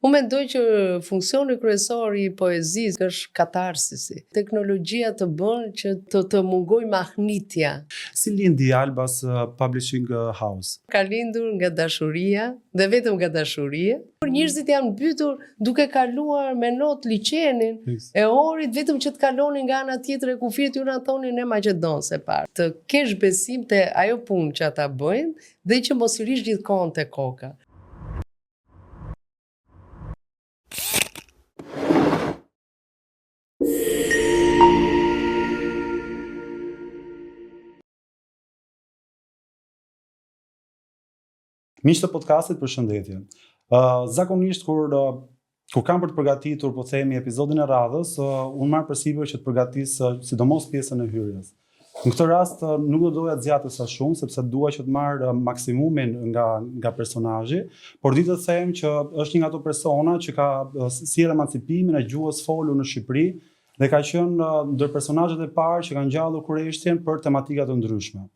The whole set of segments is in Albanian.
Unë mendoj që funksioni kryesor i poezisë është katarsisi. Teknologjia të bën që të mungoj mahnitja. Si lindi Albas Publishing House? Ka lindur nga dashuria dhe vetëm nga dashuria. Njerëzit janë mbytur duke kaluar me not liçenin e orit vetëm që të kalonin nga ana tjetër e kufirit, ju na thonin në Maqedon se parë. Të kesh besim te ajo punë që ata bëjnë dhe që mos i rish gjithkohon te koka. Miq të podcastit, përshëndetje. Zakonisht kur kam për të përgatitur, po themi, episodin e radhës, unë marr përsipër që të përgatis sidomos pjesën e hyrjes. Në këtë rast nuk do doja të zgjatës sa shumë, sepse dua që të marr maksimumin nga personazhi, por ditë të them që është një nga ato persona që ka sjellë emancipimin e gjuhës folur në Shqipëri dhe ka qenë ndër personazhet e parë që kanë ngjallur kurreshtjen për tematika të ndryshme.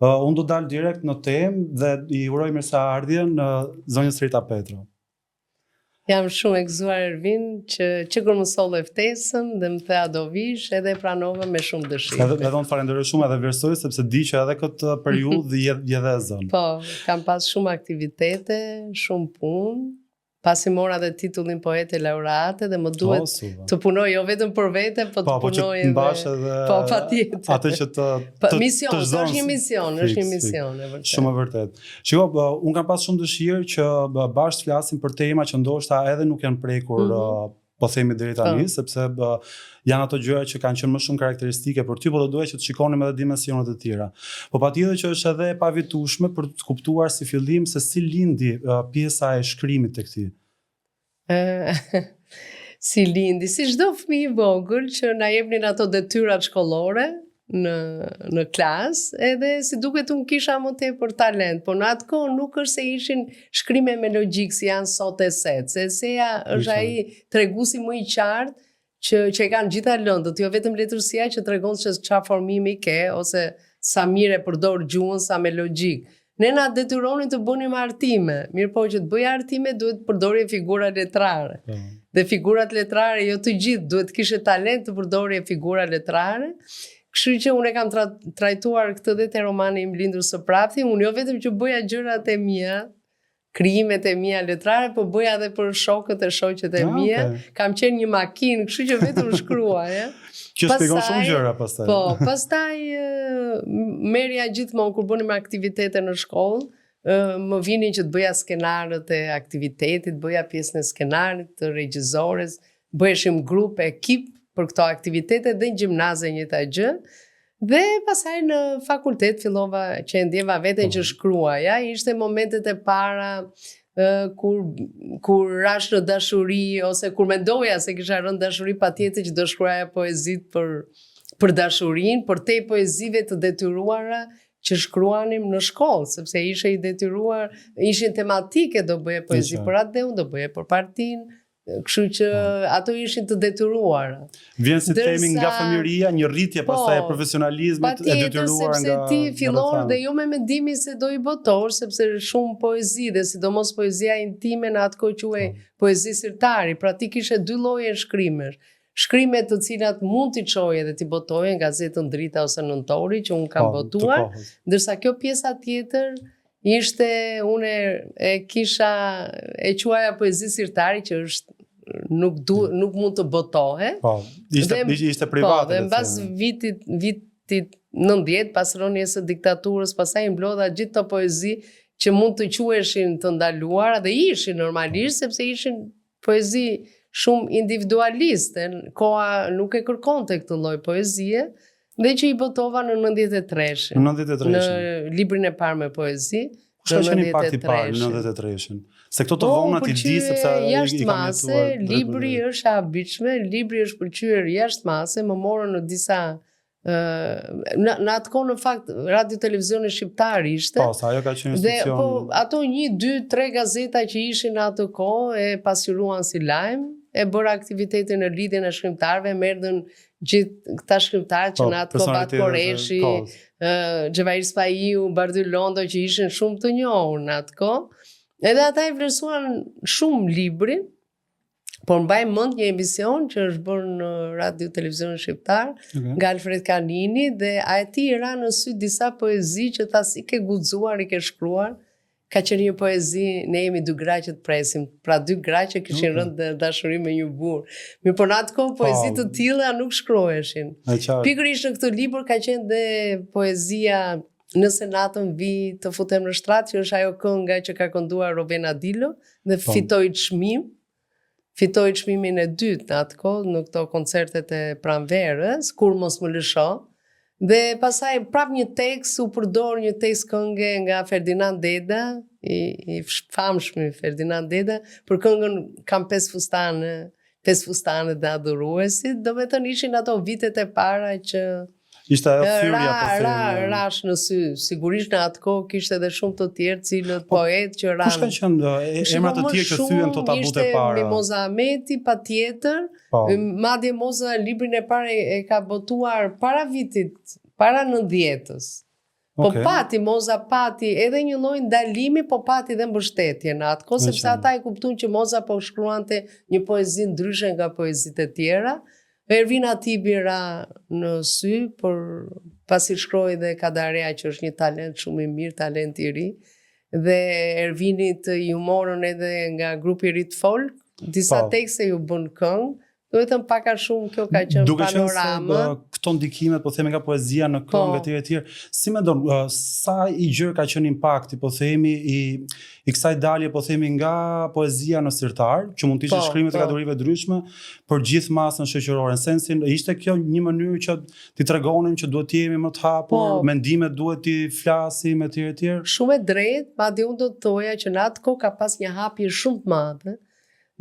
Unë do dalë direkt në temë dhe i uroj mirëseardhjen zonjës Rita Petro. Jam shumë e gëzuar Ervin që kur më solle ftesën dhe më thea do vish edhe pranova me shumë dëshirë. Edhe unë falenderoj shumë edhe vlerësoj sepse di që edhe këtë periudhë je dhe zënë. Po, kam pas shumë aktivitete, shumë punë. Pasi mora dhe titullin poete laureate dhe më duhet të punoj jo vetëm për vete, po të punoj edhe... Po, patjetër. Atë që të mision, është një mision, e vërtet. Shumë e vërtet. Shiko, unë kam pas shumë dëshirë që bashkë të flasim për tema që ndoshta edhe nuk janë prekur, po themi deri tani, sepse janë ato gjëra që kanë qenë më shumë karakteristike për ty, po do doja që të shikonim edhe dimensionet e tjera. Po patjetër që është edhe e pavitueshme për të kuptuar si fillim se si lindi pjesa e shkrimit tek ti. Si lindi, si çdo fëmijë i vogël që na jepnin ato detyrat shkollore në klasë, edhe si duket unë kisha më tepër talent, por në atë kohë nuk është se ishin shkrime me logjik si janë sot eseja. Eseja është ai treguesi më i qartë që e kanë gjitha lëndët, jo vetëm letërsia që tregon se çfarë formimi ke ose sa mirë e përdor gjuhën sa me logjik. Ne na detyronin të bënim artime, mirë po që të bëj artime duhet të përdorje figura letrare. Dhe figurat letrare jo të gjithë, duhet të kishe talent të përdorje figura letrare. Kështu që unë e kam trajtuar këtë dhe te romani Im lindur së prapti, unë jo vetëm që bëja gjërat e mia, krijimet e mia letrare, po bëja edhe për shokët e shoqet e mia. Kam qenë një makinë, kështu që vetëm shkruaja. Që shpjegon shumë gjëra pastaj. Po, pastaj merja gjithmonë kur bënim aktivitete në shkollë, më vinin që të bëja skenarët e aktivitetit, bëja pjesën e skenarit, të regjizores, bëheshim grup, ekip për këto aktivitete dhe në gjimnaze njëta gjë. Dhe pasaj në fakultet fillova që e ndjeva veten që shkruaja, ishte momentet e para kur rash në dashuri ose kur mendoja se kisha rënë dashuri patjetër që do shkruaja poezit për dashurinë, por te poezive të detyruara që shkruanim në shkollë, sepse ishe i detyruar, ishin tematike, do bëje poezi për atë, unë do bëje për partinë. Kështu që ato ishin të detyruara. Vjen si themi nga fëmijëria, një rritje pastaj e profesionalizmit e detyruar nga sepse ti fillon dhe jo me mendimin se do i botosh, sepse shumë poezi dhe sidomos poezia intime në atë kohë quhej poezi sirtari, pra ti kishe dy lloje shkrimesh. Shkrimet të cilat mund t'i çoje dhe t'i botoje në gazetën Drita ose Nëntori që unë kam botuar, ndërsa kjo pjesa tjetër ishte, unë e kisha, e quaja poezi sirtari që është nuk mund të botohe. Po, ishte private. Po, dhe mbas vitit 90, pas rënies së diktaturës, pastaj mblodha gjithë të poezi që mund të quheshin të ndaluara dhe ishin normalisht, sepse ishin poezi shumë individualiste. Koha nuk e kërkonte këtë lloj poezie. Dhe që i botova në 93-shin. Në librin e parë me poezi. Kush ka qenë impakti i parë në 93-shin? Se këto të vonat i di sepse jashtë mase, libri është e habitshme, libri është pëlqyer jashtë mase, më morën në disa në atë kohë në fakt radio televizioni shqiptar ishte. Po, sa ajo ka qenë institucion. Dhe po ato 1, 2, 3 gazeta që ishin në atë kohë e pasqyruan si lajm, e bëra aktivitetin në lidhjen e shkrimtarëve, merdën gjithë këta shkrimtarë që në atë kohë Bat Koreshi, Xhevair Spaiu, Bardy Londo që ishin shumë të njohur në atë kohë. Edhe ata e vlerësuan shumë librin, Por mbaj mend një emision që është bërë në radio televizion shqiptar nga Alfred Kanini dhe ai ra në sy disa poezi që tha si ke guxuar i ke shkruar. Ka qenë një poezi, ne jemi dy gra që të presim, pra dy gra që kishin rënë dashuri me një burr. Mirë, por në atë kohë poezi të tilla nuk shkroheshin. Pikërisht në këtë libër ka qenë dhe poezia Nëse natën vi të futem në shtrat, që është ajo kënga që ka kënduar Rovena Dilo dhe fitoi çmim. Fitoi çmimin e dytë në atë kohë në këto koncertet e pranverës, Kur mos më lësho. Dhe pasaj prap një tekst u përdor një tekst këngë nga Ferdinand Deda, i famshmi Ferdinand Deda, për këngën Kam 5 fustane dhe adhuruesit, do me të ishin ato vitet e para që ishte ajo thyrja po rash në sy, sigurisht në atë kohë kishte edhe shumë të tjerë cilët poet që ranë. Kush kanë qenë emrat të tjerë që thyen këto tabut e para? Ishte Mimoza Ahmeti, patjetër. Madje Moza librin e parë e ka botuar para vitit, para 90-s. Po pati Moza pati edhe një lloj ndalimi, po pati dhe mbështetje në atë kohë, sepse ata e kuptuan që Moza po shkruante një poezi ndryshe nga poezitë e tjera. Ervina Tibi ra në sy, por pasi shkroi dhe Kadarea që është një talent shumë i mirë, talent i ri, dhe Ervinit i humorën edhe nga grupi Rit Folk, disa tekste ju bën këngë, do të thënë pak a shumë kjo ka qenë panorama. Duke qenë se këto ndikimet, po themi nga poezia në këngë e tjerë, si mendon, sa i gjerë ka qenë impakti, po themi i kësaj dalje, po themi nga poezia në sirtar, që mund të ishte shkrimet e kategorive ndryshme, për gjithë masën shoqërore, në sensin, ishte kjo një mënyrë që t'i tregonin që duhet të jemi më të hapur, mendimet duhet t'i flasim e tjerë. Shumë e drejtë, madje unë do të thoja që në atë kohë ka pas një hapje shumë të madhe,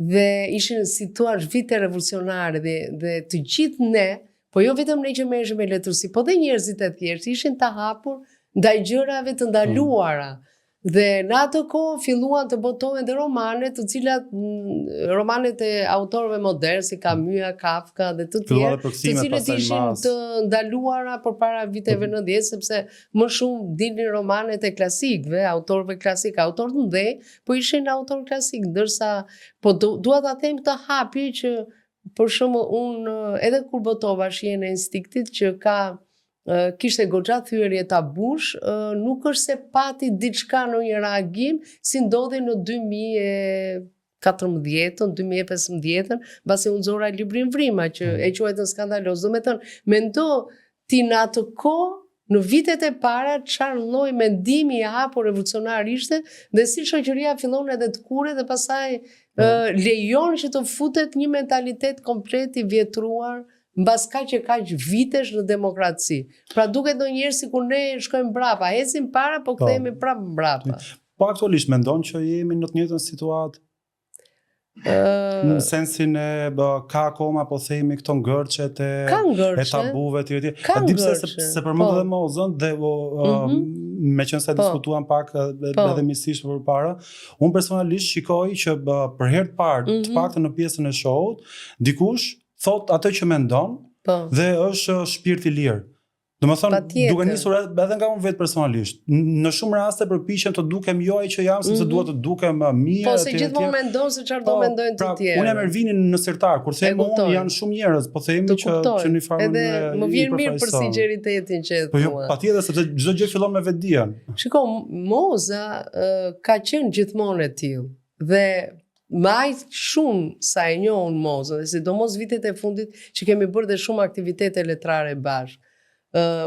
dhe ishin situash vite revolucionare dhe të gjithë ne, po jo vetëm ne që merreshim me letërsi, po dhe njerëzit e thjeshtë ishin të hapur ndaj gjërave të ndaluara. Dhe në atë kohë filluan të botohen dhe romane, të cilat romanet e autorëve modern si Camus, Kafka dhe të tjerë, të cilët ishin të ndaluara përpara viteve 90, sepse më shumë dilnin romanet e klasikëve, autorëve klasik, autorë të mëdhenj, po ishin autorë klasik, ndërsa po dua ta them këtë hapje që për shembull unë edhe kur botova Shihen e Instiktit që kishte goxha thyerje tabush, nuk është se pati diçka në një reagim si ndodhi në 2014, 2015, mbasi unë nxora librin Vrima që e quajtën skandaloz. Do me thënë, mendo ti në atë kohë, në vitet e para, çfarë lloj mendimi i hapur revolucionar ishte dhe si shoqëria fillon edhe të kure dhe pastaj lejon që të futet një mentalitet komplet i vjetruar mbas kaq vitesh në demokraci. Pra duket ndonjëherë sikur ne shkojmë mbrapa, ecim para, po kthehemi prapë mbrapa. Po aktualisht mendon që jemi në të njëjtën situatë? Në sensin e ka akoma po themi këto ngërçet e tabuve të tjerë. Ka ngërçe. Se përmend edhe Mozën dhe me qenë se diskutuan pak edhe misisht përpara, unë personalisht shikoj që për herë të parë, të paktën në pjesën e show-ut, dikush thot atë që mendon dhe është shpirt i lirë. Do më thonë, duke nisur edhe nga unë vetë personalisht. Në shumë raste përpiqem të dukem jo ai që jam, sepse dua të dukem mirë. Po se gjithmonë mendon se çfarë do mendojnë të tjerë. Unë jam Ervinin në sirtar, kur them unë janë shumë njerëz, po themi që në farë edhe më vjen mirë për sinqeritetin që e thua. Po jo, patjetër sepse çdo gjë fillon me vetdijen. Shiko, Moza ka qenë gjithmonë e tillë dhe aq shumë sa e njohun Mozën, dhe sidomos vitet e fundit që kemi bërë dhe shumë aktivitete letrare bashkë.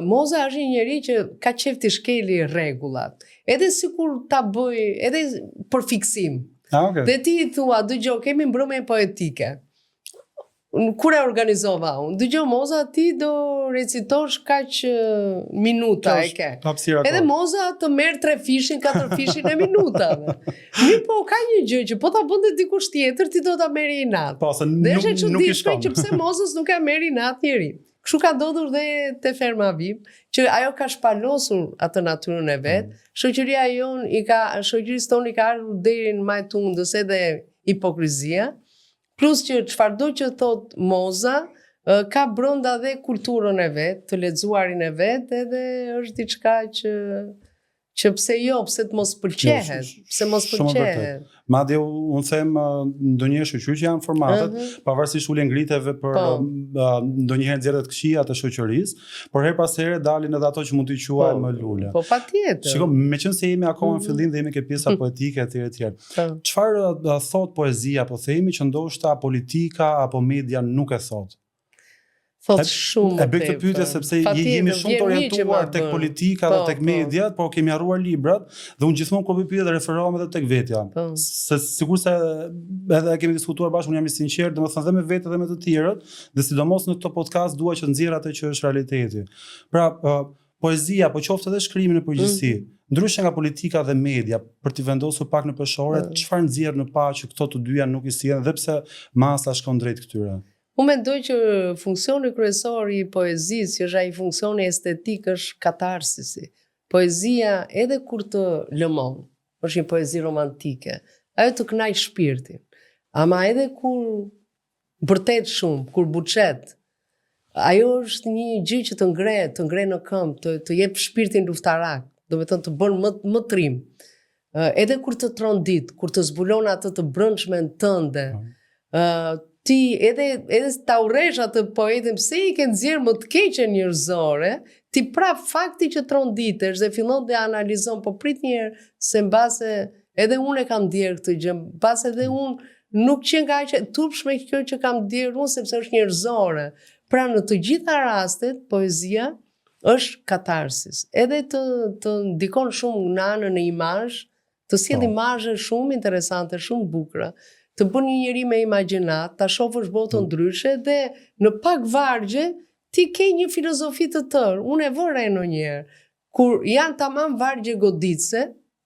Moza është një njeri që ka qef të shkeli rregullat, edhe sikur ta bëj, edhe për fiksim. Dhe ti i thua, dëgjoj, kemi mbrëmje poetike. Kur e organizova unë, dëgjoj Moza, ti do recitosh kaq minuta e ke. Edhe Moza të merr 3 fishin, 4 fishin e minutave. Mirë, po ka një gjë që po ta bënte dikush tjetër, ti do ta merri inat. Po, se nuk i shkon. Që pse Mozës nuk e merr inat njeri. Kështu ka ndodhur dhe te Ferma Vip, që ajo ka shpalosur atë natyrën e vet. Shoqëria jon shoqërisë tonë i ka ardhur deri në majtundës edhe hipokrizia, plus që çfarëdo që thot Moza ka brenda dhe kulturën e vet, të lexuarin e vet, edhe është diçka që pse jo, pse të mos pëlqehet, pse mos pëlqehet. Madje unë them ndonjëherë shoqëri që janë formatet, pavarësisht ulën ngriteve për ndonjëherë nxjerrjet këqija të shoqërisë, por her pas here dalin edhe ato që mund t'i quajmë më lule. Po patjetër. Shikoj, meqense jemi akoma në fillim dhe jemi ke pjesa poetike etj. Çfarë thot poezia, po themi që ndoshta politika apo media nuk e thot? Thot shumë. E bëj këtë pyetje sepse jemi shumë të orientuar tek politika dhe tek mediat, por kemi harruar librat dhe unë gjithmonë kur bëj pyetje dhe referohem edhe tek vetja. Se sigurisht edhe kemi diskutuar bashkë, unë jam i sinqert, domethënë dhe me vetë dhe me të tjerët, dhe sidomos në këtë podcast dua që nxjerr atë që është realiteti. Pra, poezia, po qoftë edhe shkrimi në përgjithësi, ndryshe nga politika dhe media, për t'i vendosur pak në peshore, çfarë nxjerr në pa që këto të dyja nuk i sillen dhe pse masa shkon drejt këtyre? Unë mendoj që funksioni kryesor i poezisë, që është ai funksioni estetik, është katarsisi. Poezia edhe kur të lëmon, është një poezi romantike, ajo të kënaq shpirtin. Ama edhe kur vërtet shumë, kur buçet, ajo është një gjë që të ngre në këmbë, të jep shpirtin luftarak, do të thonë të bën më trim. Edhe kur të trondit, kur të zbulon atë të brëndshmen tënde, ti edhe ta urresh atë poetin pse i ke nxjerr më të keqen njerëzore, ti prap fakti që tronditesh dhe fillon të analizon, po prit një herë se mbase edhe unë e kam ndier këtë gjë, mbase edhe unë nuk që nga që turpshme kjo që kam ndier unë sepse është njerëzore. Pra në të gjitha rastet poezia është katarsis. Edhe të ndikon shumë në anën e imazh, të sjell imazhe shumë interesante, shumë bukura. Të bën një njeri me imagjinat, ta shohësh botën ndryshe dhe në pak vargje ti ke një filozofi të tërë. Unë e vëra ndonjëherë kur janë tamam vargje goditse,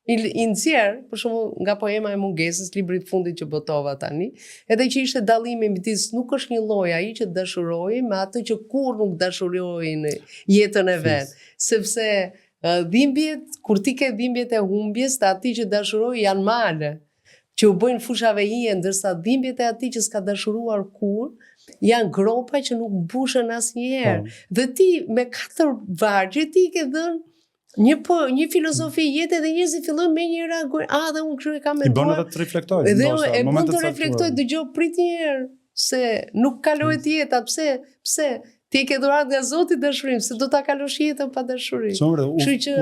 i nxjerr, për shembull, nga poema e mungesës, libri i fundit që botova tani, edhe që ishte dallimi midis nuk është një lloj ai që dashuroi me atë që kurrë nuk dashuroi në jetën e vet, sepse dhimbjet, kur ti ke dhimbjet e humbjes, të atij që dashuroi janë male, që u bëjnë fushave hije, ndërsa dhimbjet e atij që s'ka dashuruar kur, janë gropa që nuk mbushen asnjëherë. Dhe ti me 4 vargje ti ke dhënë një filozofi jetë dhe njerëzit fillojnë me një reagojnë, dhe unë kështu e kam menduar. I bën edhe të reflektoj. Dhe e bën të reflektoj, dëgjoj prit një herë, se nuk kalohet jeta, pse? Ti ke dhuratë nga Zoti dashurim, se do ta kalosh jetën pa dashuri. Kështu që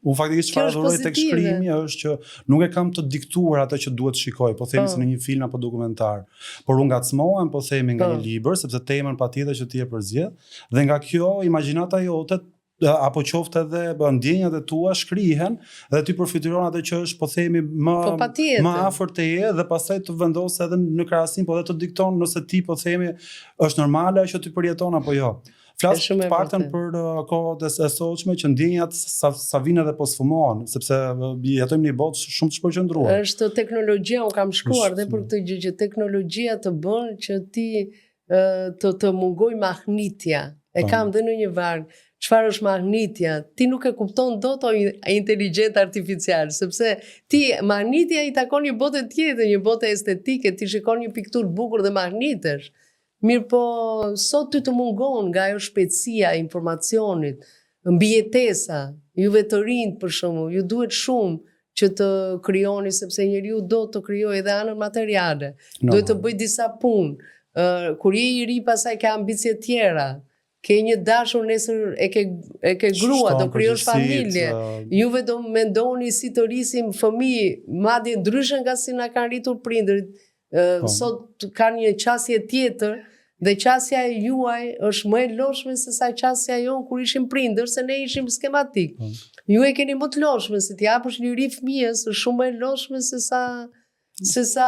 unë faktikisht çfarë adhuroj tek shkrimi është që nuk e kam të diktuar atë që duhet shikoj, po themi se në një film apo dokumentar. Por unë ngacmohem, po themi nga një libër, sepse temën patjetër që ti e përzihet, dhe nga kjo imagjinata jote apo qoftë edhe ndjenjat e tua shkrihen dhe ti përfituron atë që është, po themi, më afër teje dhe pastaj të vendos edhe në krahasim, po edhe të dikton nëse ti, po themi, është normale që ti përjeton apo jo. Flas të paktën për kohët e sotshme që ndjenjat sa vinë edhe po sfumohen, sepse jetojmë në një botë shumë të shpërqendruar. Është teknologjia, unë kam shkuar dhe për këtë gjë që teknologjia të bën që ti të mungoj mahnitja. E kam dhe në një varg. Çfarë është mahnitja? Ti nuk e kupton dot inteligjencë artificial, sepse ti mahnitja i takon një botë tjetër, një botë estetike, ti shikon një pikturë bukur dhe mahnitesh. Mirë po, sot ty të mungon nga ajo shpejtësia e informacionit, mbijetesa, juve të rinjt për shembull, ju duhet shumë që të krijoni sepse njeriu do të krijojë edhe anën materiale. Duhet të bëj disa punë. Kur je i ri pastaj ka ambicie tjera. Ke një dashur nesër e ke grua, do krijosh familje. Juve do mendoni si të rrisim fëmijë, madje ndryshe nga si na kanë rritur prindërit. Sot kanë një qasje tjetër dhe qasja e juaj është më e lodhshme se sa qasja jon kur ishim prindër, se ne ishim skematik. Ju e keni më të lodhshme, se t'i japësh liri fëmijës është shumë më e lodhshme se sa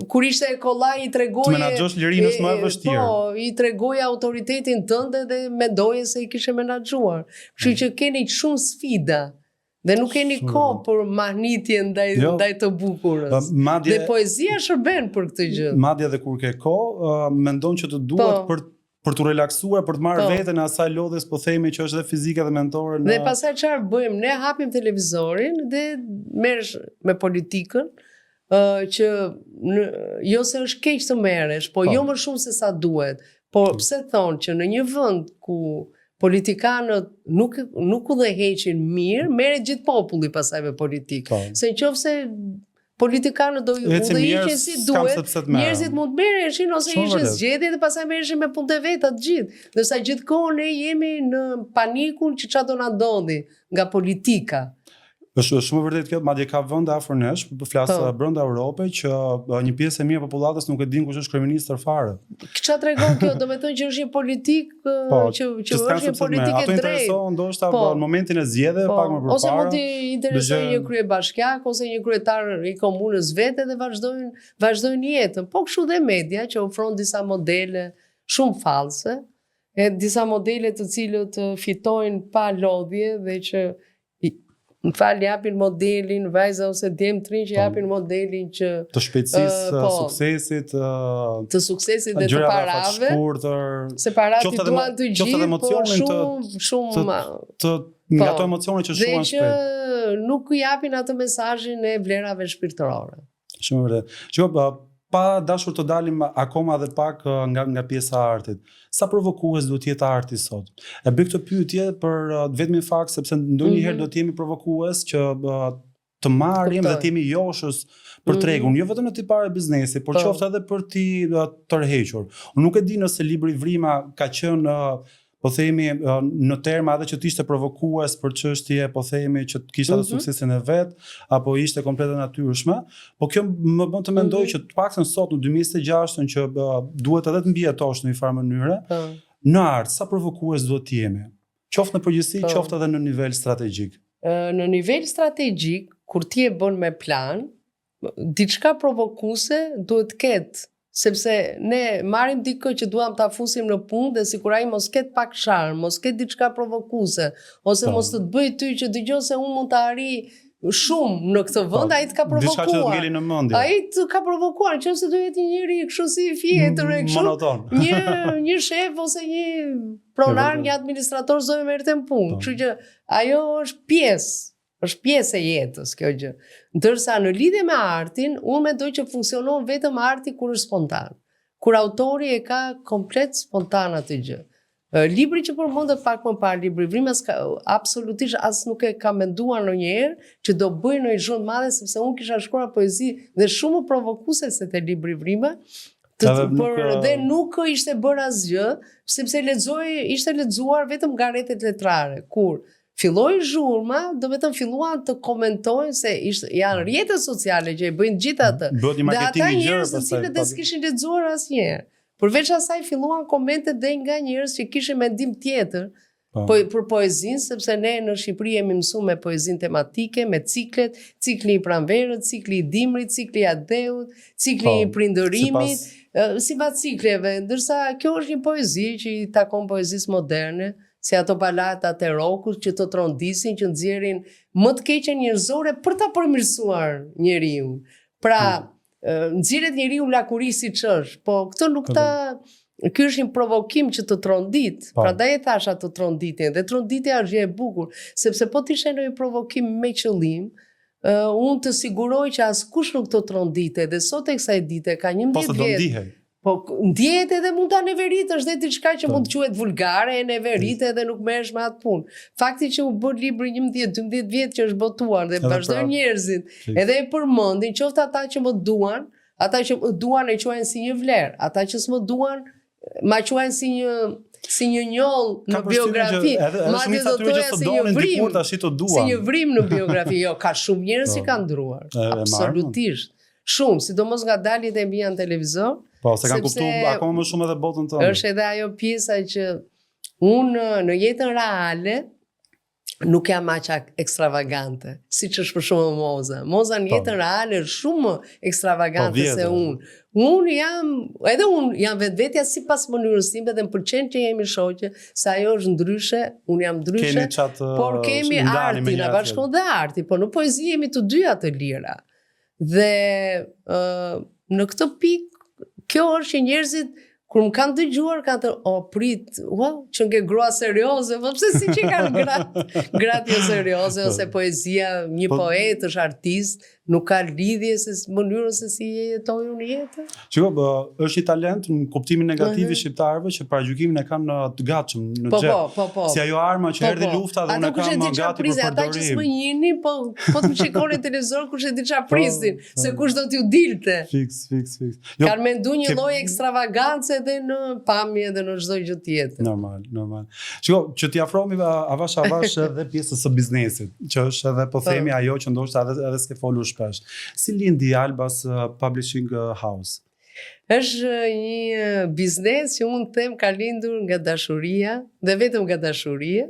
kur ishte e kollaj i tregoje të menaxhosh lirinë është më e vështirë. Po, i tregoje autoritetin tënde dhe mendoje se i kishe menaxhuar. Kështu që keni shumë sfida dhe nuk keni kohë për mahnitje ndaj të bukurës. Dhe poezia shërben për këtë gjë. Madje edhe kur ke kohë, mendon që të duhet për të relaksuar, për të marrë veten asaj lodhes, po themi që është edhe fizike dhe mentore. Dhe pastaj çfarë bëjmë? Ne hapim televizorin dhe merresh me politikën, që jo se është keq të merresh, po jo më shumë se sa duhet. Por pse thonë që në një vend ku politikanët nuk udhëheqin mirë, merret gjithë populli pasaj me politikë. Po. Se nëse politikanët do udhëhiqen si duhet, njerëzit mund të merreshin ose ishin zgjedhje dhe pastaj merreshin me punët e veta të gjithë. Ndërsa gjithkohë ne jemi në panikun që çfarë do na ndodhi nga politika. Është shumë vërtet kjo, madje ka vende afër nesh, flas brenda Europës që një pjesë e mirë e popullatës nuk e din kush është kryeminist fare. Çfarë tregon kjo? Do të thonë që është një politik që është një politikë e drejtë. Ato intereson ndoshta në momentin e zgjedhjeve pak më përpara. Ose mund të interesojë një kryebashkiak ose një kryetar i komunës vetë dhe vazhdojnë jetën. Po kështu dhe media që ofron disa modele shumë fallse, disa modele të cilët fitojnë pa lodhje dhe që në falë japin modelin, vajza ose djemtrin që japin modelin që të shpejtësisë, suksesit, të suksesit dhe të parave, se parati duan të gjithë, po shumë nga ato emocione që shumë shpejt. Dhe që nuk japin atë mesazhin e vlerave shpirtërore. Shumë vërtet. Pa dashur të dalim akoma dhe pak nga pjesa e artit. Sa provokues duhet jetë arti sot? E bëj këtë pyetje për vetëm fakt sepse ndonjëherë do të jemi provokues që të marrim dhe të jemi joshës për tregun, jo vetëm në tipare biznesi, por qoftë edhe për ti tërhequr. Unë nuk e di nëse libri Vrima ka qenë po themi në terma edhe që të ishte provokues për çështje, po themi që të kishte atë suksesin e vet, apo ishte komplet e natyrshme, po kjo më bën të mendoj që të paktën sot në 2026 që duhet edhe të mbijetosh në një farë mënyre, në art sa provokues duhet të jemi? Qoftë në përgjithësi, qoftë edhe në nivel strategjik. Në nivel strategjik, kur ti e bën me plan, diçka provokuese duhet të ketë. Sepse ne marrim dikë që duam ta fusim në punë dhe sikur ai mos ketë pak sharm, mos ketë diçka provokuese, ose mos të bëj ty që dëgjoj se unë mund të arri shumë në këtë vend, ai të ka provokuar. Diçka që të ngeli në mendje. Ai të ka provokuar, nëse do jetë një njeri kështu si i fjetër e kështu. Monoton. Një shef ose një pronar, një administrator s'do të merrte në punë. Kështu që ajo është pjesë e jetës kjo gjë. Ndërsa në lidhje me artin, unë mendoj që funksionon vetëm arti kur është spontan. Kur autori e ka komplet spontan atë gjë. Libri që përmendet pak më parë, libri Vrimas, absolutisht as nuk e kam menduar ndonjëherë që do bëj ndonjë gjë të madhe sepse unë kisha shkruar poezi dhe shumë provokuese se te libri Vrima. Dhe nuk ishte bërë asgjë, sepse ishte lexuar vetëm nga rrjetet letrare. Kur filloi zhurma, do vetëm filluan të komentojnë se janë rrjetet sociale që e bëjnë gjithë atë. Dhe ata njerëz të cilët s'kishin lexuar asnjëherë. Përveç asaj filluan komente dhe nga njerëz që kishin mendim tjetër për poezinë, sepse ne në Shqipëri jemi mësuar me poezinë tematike, me ciklet, cikli i pranverët, cikli i dimrit, cikli i adeut, cikli i prindërimit, sipas cikleve, ndërsa kjo është një poezi që i takon poezisë moderne, si ato balatat e Rokut që të trondisin, që nxjerrin më të keqen njerëzore për ta përmirësuar njeriu. Pra, nxjerret njeriu lakuri siç është, po këtë nuk ky është një provokim që të trondit. Prandaj e thash atë tronditin, dhe tronditja është gjë e bukur, sepse po ti shen një provokim me qëllim, unë të siguroj që askush nuk të trondite, dhe sot e kësaj dite ka 11 vjet. Po ndjehet edhe mund ta neveritësh dhe diçka që mund të quhet vulgare, e neverit edhe nuk merresh me atë punë. Fakti që u bë libri 11-12 vjet që është botuar dhe vazhdojnë njerëzit, edhe e përmendin, qoftë ata që më duan, ata që më duan e quajnë si një vlerë, ata që s'më duan ma quajnë si një njoll në biografi, madje do të thoya si një vrim, si një vrim në biografi. Jo, ka shumë njerëz që kanë ndruar, absolutisht. Shumë, sidomos nga daljet e mia në televizor. Po, se kanë kuptuar akoma më shumë edhe botën tonë. Është edhe ajo pjesa që unë në jetën reale nuk jam aq ekstravagante, siç është për shembull Moza. Moza në jetën reale është shumë ekstravagante se unë. Unë jam vetvetja sipas mënyrës time dhe më pëlqen që jemi shoqe, se ajo është ndryshe, unë jam ndryshe, por kemi arti, na bashkon dhe arti, po në poezi jemi të dyja të lira. Dhe në këtë pikë, kjo është që njerëzit kur më kanë dëgjuar kanë thënë, prit, që nge grua serioze, po pse si që kanë gratë jo serioze, ose poezia, një poet është artist, nuk ka lidhje se mënyrën se si jetoj unë jetën. Shiko, është një talent në kuptimin negativ i shqiptarëve që paragjykimin e kanë të gatshëm në xhep. Po. Si ajo arma që erdhi lufta dhe unë kam gati për ata që përdorim. s'më njihni, po të më shikonin televizor kush e di çfarë prisin, se kush do t'ju dilte. Fiks. Kanë menduar një lloj ekstravagancë edhe në pamje dhe në çdo gjë tjetër. Normal. Shiko, që t'i afrohemi avash edhe pjesës së biznesit, që është edhe po themi ajo që ndoshta edhe s'ke folur shpesh. Si lindi Albas Publishing House? Është një biznes që unë them ka lindur nga dashuria, dhe vetëm nga dashuria.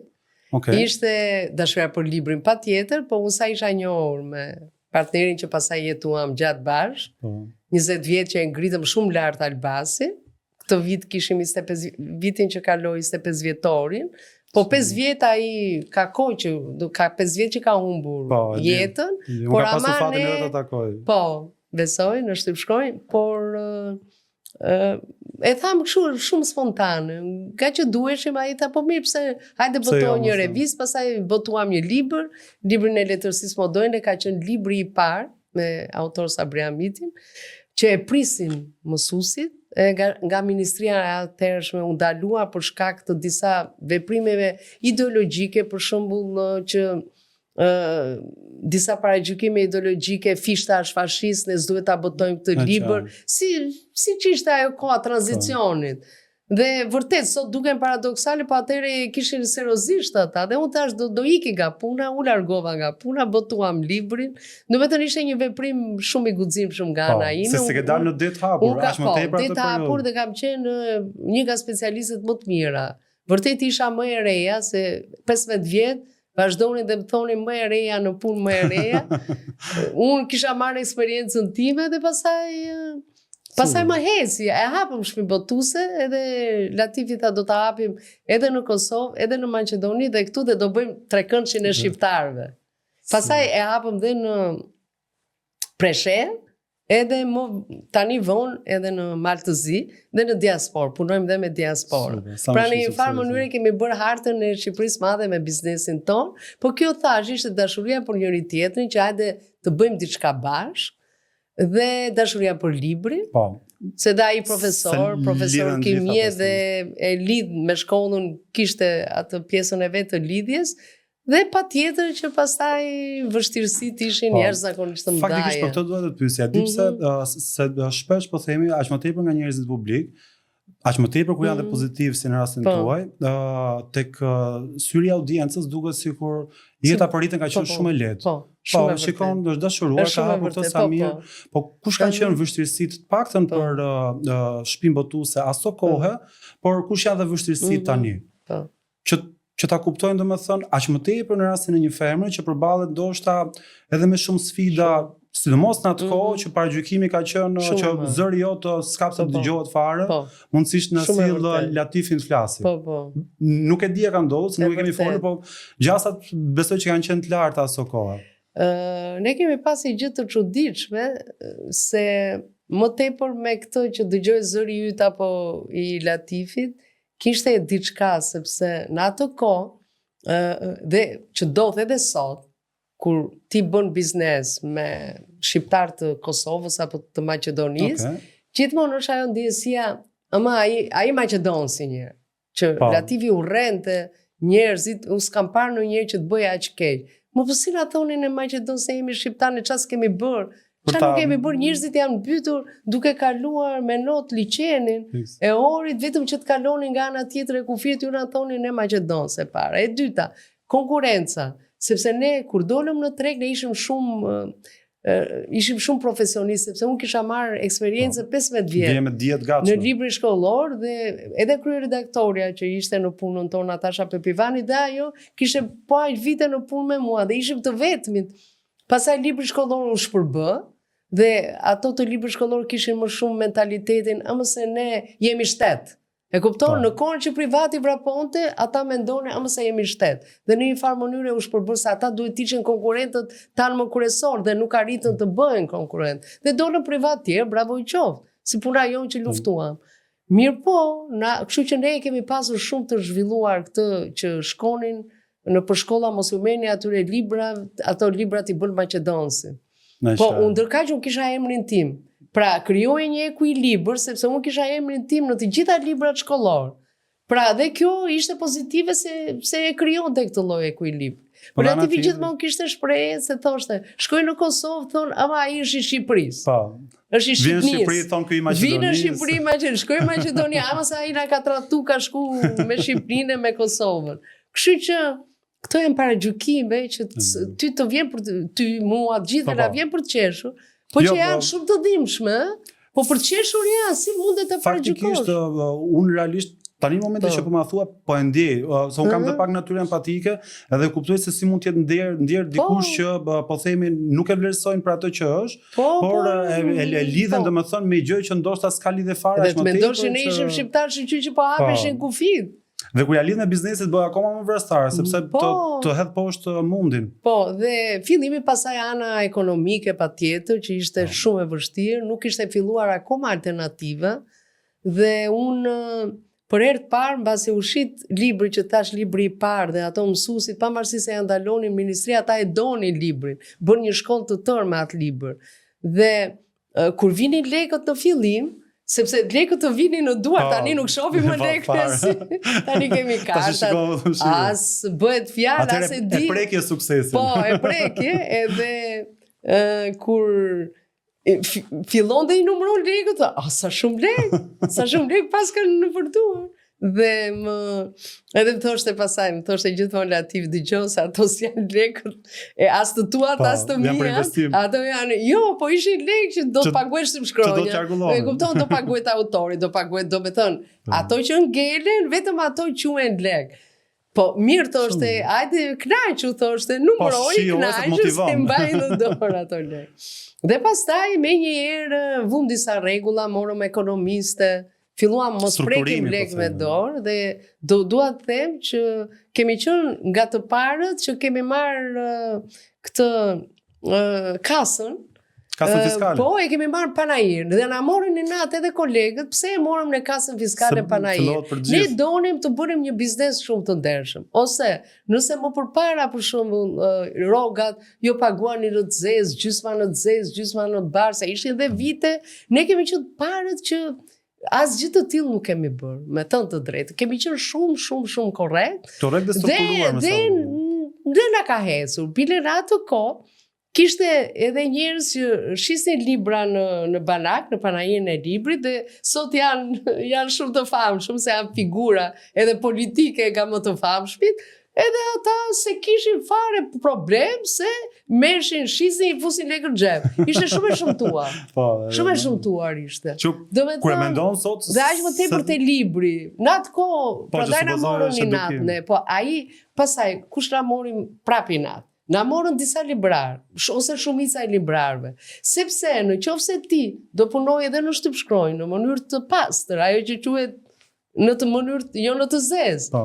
Okay. Ishte dashuria për librin patjetër, po unë sa isha njohur me partnerin që pasaj jetuam gjatë bashkë, 20 vjet që e ngritëm shumë lart Albasin. Këtë vit kishim 25 vitin që kaloi 25 vjetorin, po 5 vjet ai ka kohë që ka 5 vjet që ka humbur jetën, por ama ne fatin edhe të takoj. Po, besoj në shtypshkojnë, por e tham kështu shumë spontane. Ka që duheshim ai tha po mirë pse hajde botuam një revistë, pastaj botuam një librin e letërsisë moderne, ka qenë libri i parë me autor Sabriamitin, që e prisin mësuesit. Nga ministria e atëhershme u ndalua për shkak të disa veprimeve ideologjike, për shembull që disa paragjykime ideologjike, fishtash fashist, ne s'duhet ta botojmë këtë libër, si që ishte ajo koha tranzicionit. Dhe vërtet sot duken paradoksale, po atëherë kishin seriozisht ata, dhe unë tash do iki nga puna, u largova nga puna, botuam librin. Do vetëm ishte një veprim shumë i guximshëm nga ana ime. Se ke dalë në det hapur, as më tepër atë periudhë. Det hapur dhe kam qenë një nga specialistët më të mira. Vërtet isha më e reja, se 15 vjet vazhdonin dhe më thonin më e reja në punë më e reja. Unë kisha marrë eksperiencën time dhe pasaj më heci, e hapëm shtëpi botuese, edhe Latifi tha do ta hapim edhe në Kosovë, edhe në Maqedoni dhe këtu dhe do bëjmë trekëndshin e shqiptarëve. Pasaj e hapëm dhe në Preshevë, edhe tani vonë edhe në Maltëzi dhe në diasporë, punojmë dhe me diasporë. Pra në një farë mënyrë kemi bërë hartën e Shqipërisë madhe me biznesin tonë, po kjo thash ishte dashuria për njëri tjetrin, që hajde të bëjmë diçka bashkë, dhe dashuria për librin, se da i profesor kimie dhe e lidh me shkollën, kishte atë pjesën e vetë të lidhjes, dhe patjetër që pastaj vështirësitë ishin jashtëzakonisht të mëdha. Faktikisht për këtë duhet të pyesja, di se shpesh po themi aq më tepër nga njerëzit publik, aq më tepër kur janë dhe pozitiv si në rastin tuaj, tek syri i audiencës duket sikur jeta për ritën ka qenë shumë e lehtë. Po, shikon, është dashuruar, ka hapur këtë sa mirë, po kush kanë qenë vështirësitë të paktën për shtëpinë botuese aso kohë, por kush janë dhe vështirësitë tani? Që ta kuptojnë domethënë aq më tepër në rastin e një femre që përballet ndoshta edhe me shumë sfida, sidomos në atë kohë që paragjykimi ka qenë që zëri jot s'ka të dëgjohet fare, mundësisht na sill Latifin të flasim. Nuk e di e ka ndodhur, nuk e kemi folur, po gjasat besoj që kanë qenë të larta aso kohë. Ne kemi pasi gjë të çuditshme, se më tepër me këtë që dëgjoj zëri yt apo i Latifit, kishte diçka, sepse në atë kohë, dhe që ndodh edhe sot, kur ti bën biznes me shqiptar të Kosovës apo të Maqedonisë, gjithmonë është ajo ndjesia, ama ai maqedon si një, që Latifi urrente njerëzit, unë s'kam parë ndonjëherë që të bëj aq keq. Më si na thonin në Maqedon se jemi shqiptarë, çfarë s'kemi bërë? Çfarë nuk kemi bërë? Njerëzit janë mbytur duke kaluar me not liçenin e orit, vetëm që të kalonin nga ana tjetër e kufirit, ju na thonin në Maqedon se para. E dyta, konkurenca, sepse ne kur dolëm në treg ne ishim shumë profesionistë, sepse unë kisha marrë eksperiencë 15 vjet në librin shkollor, dhe edhe kryeredaktoria që ishte në punën tonë Natasha Pepivani, dhe ajo kishte po aq vite në punë me mua dhe ishim të vetmit. Pastaj libri shkollor u shpërbë, dhe ato të libri shkollor kishin më shumë mentalitetin se ne jemi shtet. E kupton, në kohën që privati vraponte, ata mendonin se jemi shtet. Dhe në një farë mënyrë u shpërbër se ata duhet të ishin konkurrentët tanë më kryesor dhe nuk arritën të bëhen konkurrent. Dhe dolën privat tjerë, bravo i qoftë, si puna jonë që luftuam. Mirë po, kështu që ne kemi pasur shumë të zhvilluar këtë që shkonin në përshkolla mos u merrni atyre libra, ato librat i bën maqedonësi. Po, unë ndërkaq unë kisha emrin tim. Pra, krijoj një ekuilibër, sepse unë kisha emrin tim në të gjitha librat shkollor. Pra, dhe kjo ishte pozitive se e krijonte këtë lloj ekuilibri. Por ati gjithmonë kishte shprehje se thoshte, shkoj në Kosovë, thon, ama ai është i Shqipërisë. Po. Është i Shqipërisë. Vjen në Shqipëri thon ky i Maqedonisë. Vjen në Shqipëri Maqedonisë, shkoj në Maqedoni, ama sa ai na ka tratu ka shku me Shqipërinë e me Kosovën. Kështu që këto janë paragjykime që ty të vjen për ty mua të gjithë na vjen për të qeshur, po që janë shumë të dhimbshme, po për të qeshur janë, si mundet të paragjykosh? Faktikisht unë realisht tani në momentin që po ma thua, po e ndjej, se unë kam dhe pak natyrë empatike, edhe kuptoj se si mund të jetë ndjer dikush që po themi nuk e vlerësojnë për atë që është, por e lidhen domethënë me gjë që ndoshta s'ka lidhje fare as më tepër. Dhe mendoshin ne ishim shqiptar që po hapeshin kufit. Dhe kur ja lidh me bizneset bëhet akoma më vrastare, sepse të hedh poshtë mundin. Po, dhe fillimi pasaj ana ekonomike patjetër që ishte shumë e vështirë, nuk ishte filluar akoma alternativa, dhe unë për herë të parë, mbasi u shit libri që thash libri i parë dhe ato mësuesit, pavarësisht se ja ndalonin ministria, ata e donin librin, bën një shkollë të tërë me atë libër. Dhe kur vinin lekët në fillim, sepse lekët të vinin në duar, tani nuk shohim më lekët, tani kemi kartat, as bëhet fjalë, as e di. E prekje suksesin. Po, e prekje, edhe kur fillon dhe i numëron lekët, sa shumë lek pas kanë në përduar. Dhe edhe më thoshte pasaj, më thoshte gjithmonë Latif, dëgjoj se ato janë lekët e as të tuat, as të mia. Ato janë, jo, po ishin lekë që do të paguesh si shkronja. E kupton, do paguhet autori, do paguhet, do me thënë, ato që ngelen, vetëm ato quhen lekë. Po, mirë thoshte, ajde knaqu, thoshte, numëroj knaqu, se mbaj në dorë ato lekë. Dhe pastaj me një herë vum disa rregulla, morëm ekonomiste, filluam mos prekim lekë me dorë, dhe dua të them që kemi qenë nga të parët që kemi marrë këtë kasën fiskale. Po, e kemi marrë panajir, dhe na morën në natë edhe kolegët, pse e morëm në kasën fiskale panajir? Ne donim të bënim një biznes shumë të ndershëm. Ose, nëse më përpara për shembull rrogat jo paguanin në të zezë, gjysma në të zezë, gjysma në të barë, se ishin dhe vite, ne kemi qenë parët që asgjë të tillë nuk kemi bërë, me thënë të drejtë. Kemi qenë shumë korrekt. Korrekt dhe strukturuar me sa. Dhe na ka hecur. Bile në atë kohë kishte edhe njerëz që shisin libra në banak, në panajirin e librit, dhe sot janë shumë të famshëm, se janë figura edhe politike nga më të famshmit, edhe ata se kishin fare problem se mershin, shisin i fusin lekë në xhep. Ishte shumë e shëmtuar. Shumë e shëmtuar ishte. Kur e mendon sot, dhe aq më tepër te libri. Në atë kohë, prandaj na morën në natë, po ai pastaj kush na morin prapë i natë. Na morën disa librar, ose shumica e librarve, sepse në qoftë se ti do punoj edhe në shtypshkronjë në mënyrë të pastër, ajo që quhet në të mënyrë jo në të zezë.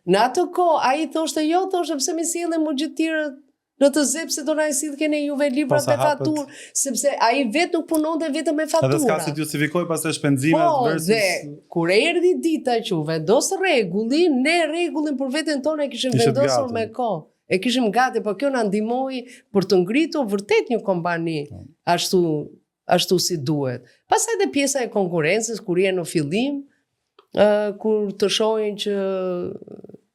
Në ato kohë ai thoshte jo, thoshte pse më sillni më gjithë tjerët në të zezë, se do na sjell keni juve librat me faturë, sepse ai vetë nuk punonte vetëm me fatura. Edhe s'ka se justifikoj pastaj shpenzimet versus. Dhe kur erdhi dita që u vendos rregullin, ne rregullin për veten tonë e kishim vendosur me kohë. E kishim gati, po kjo na ndihmoi për të ngritur vërtet një kompani ashtu si duhet. Pastaj edhe pjesa e konkurrencës kur je në fillim, kur të shohin që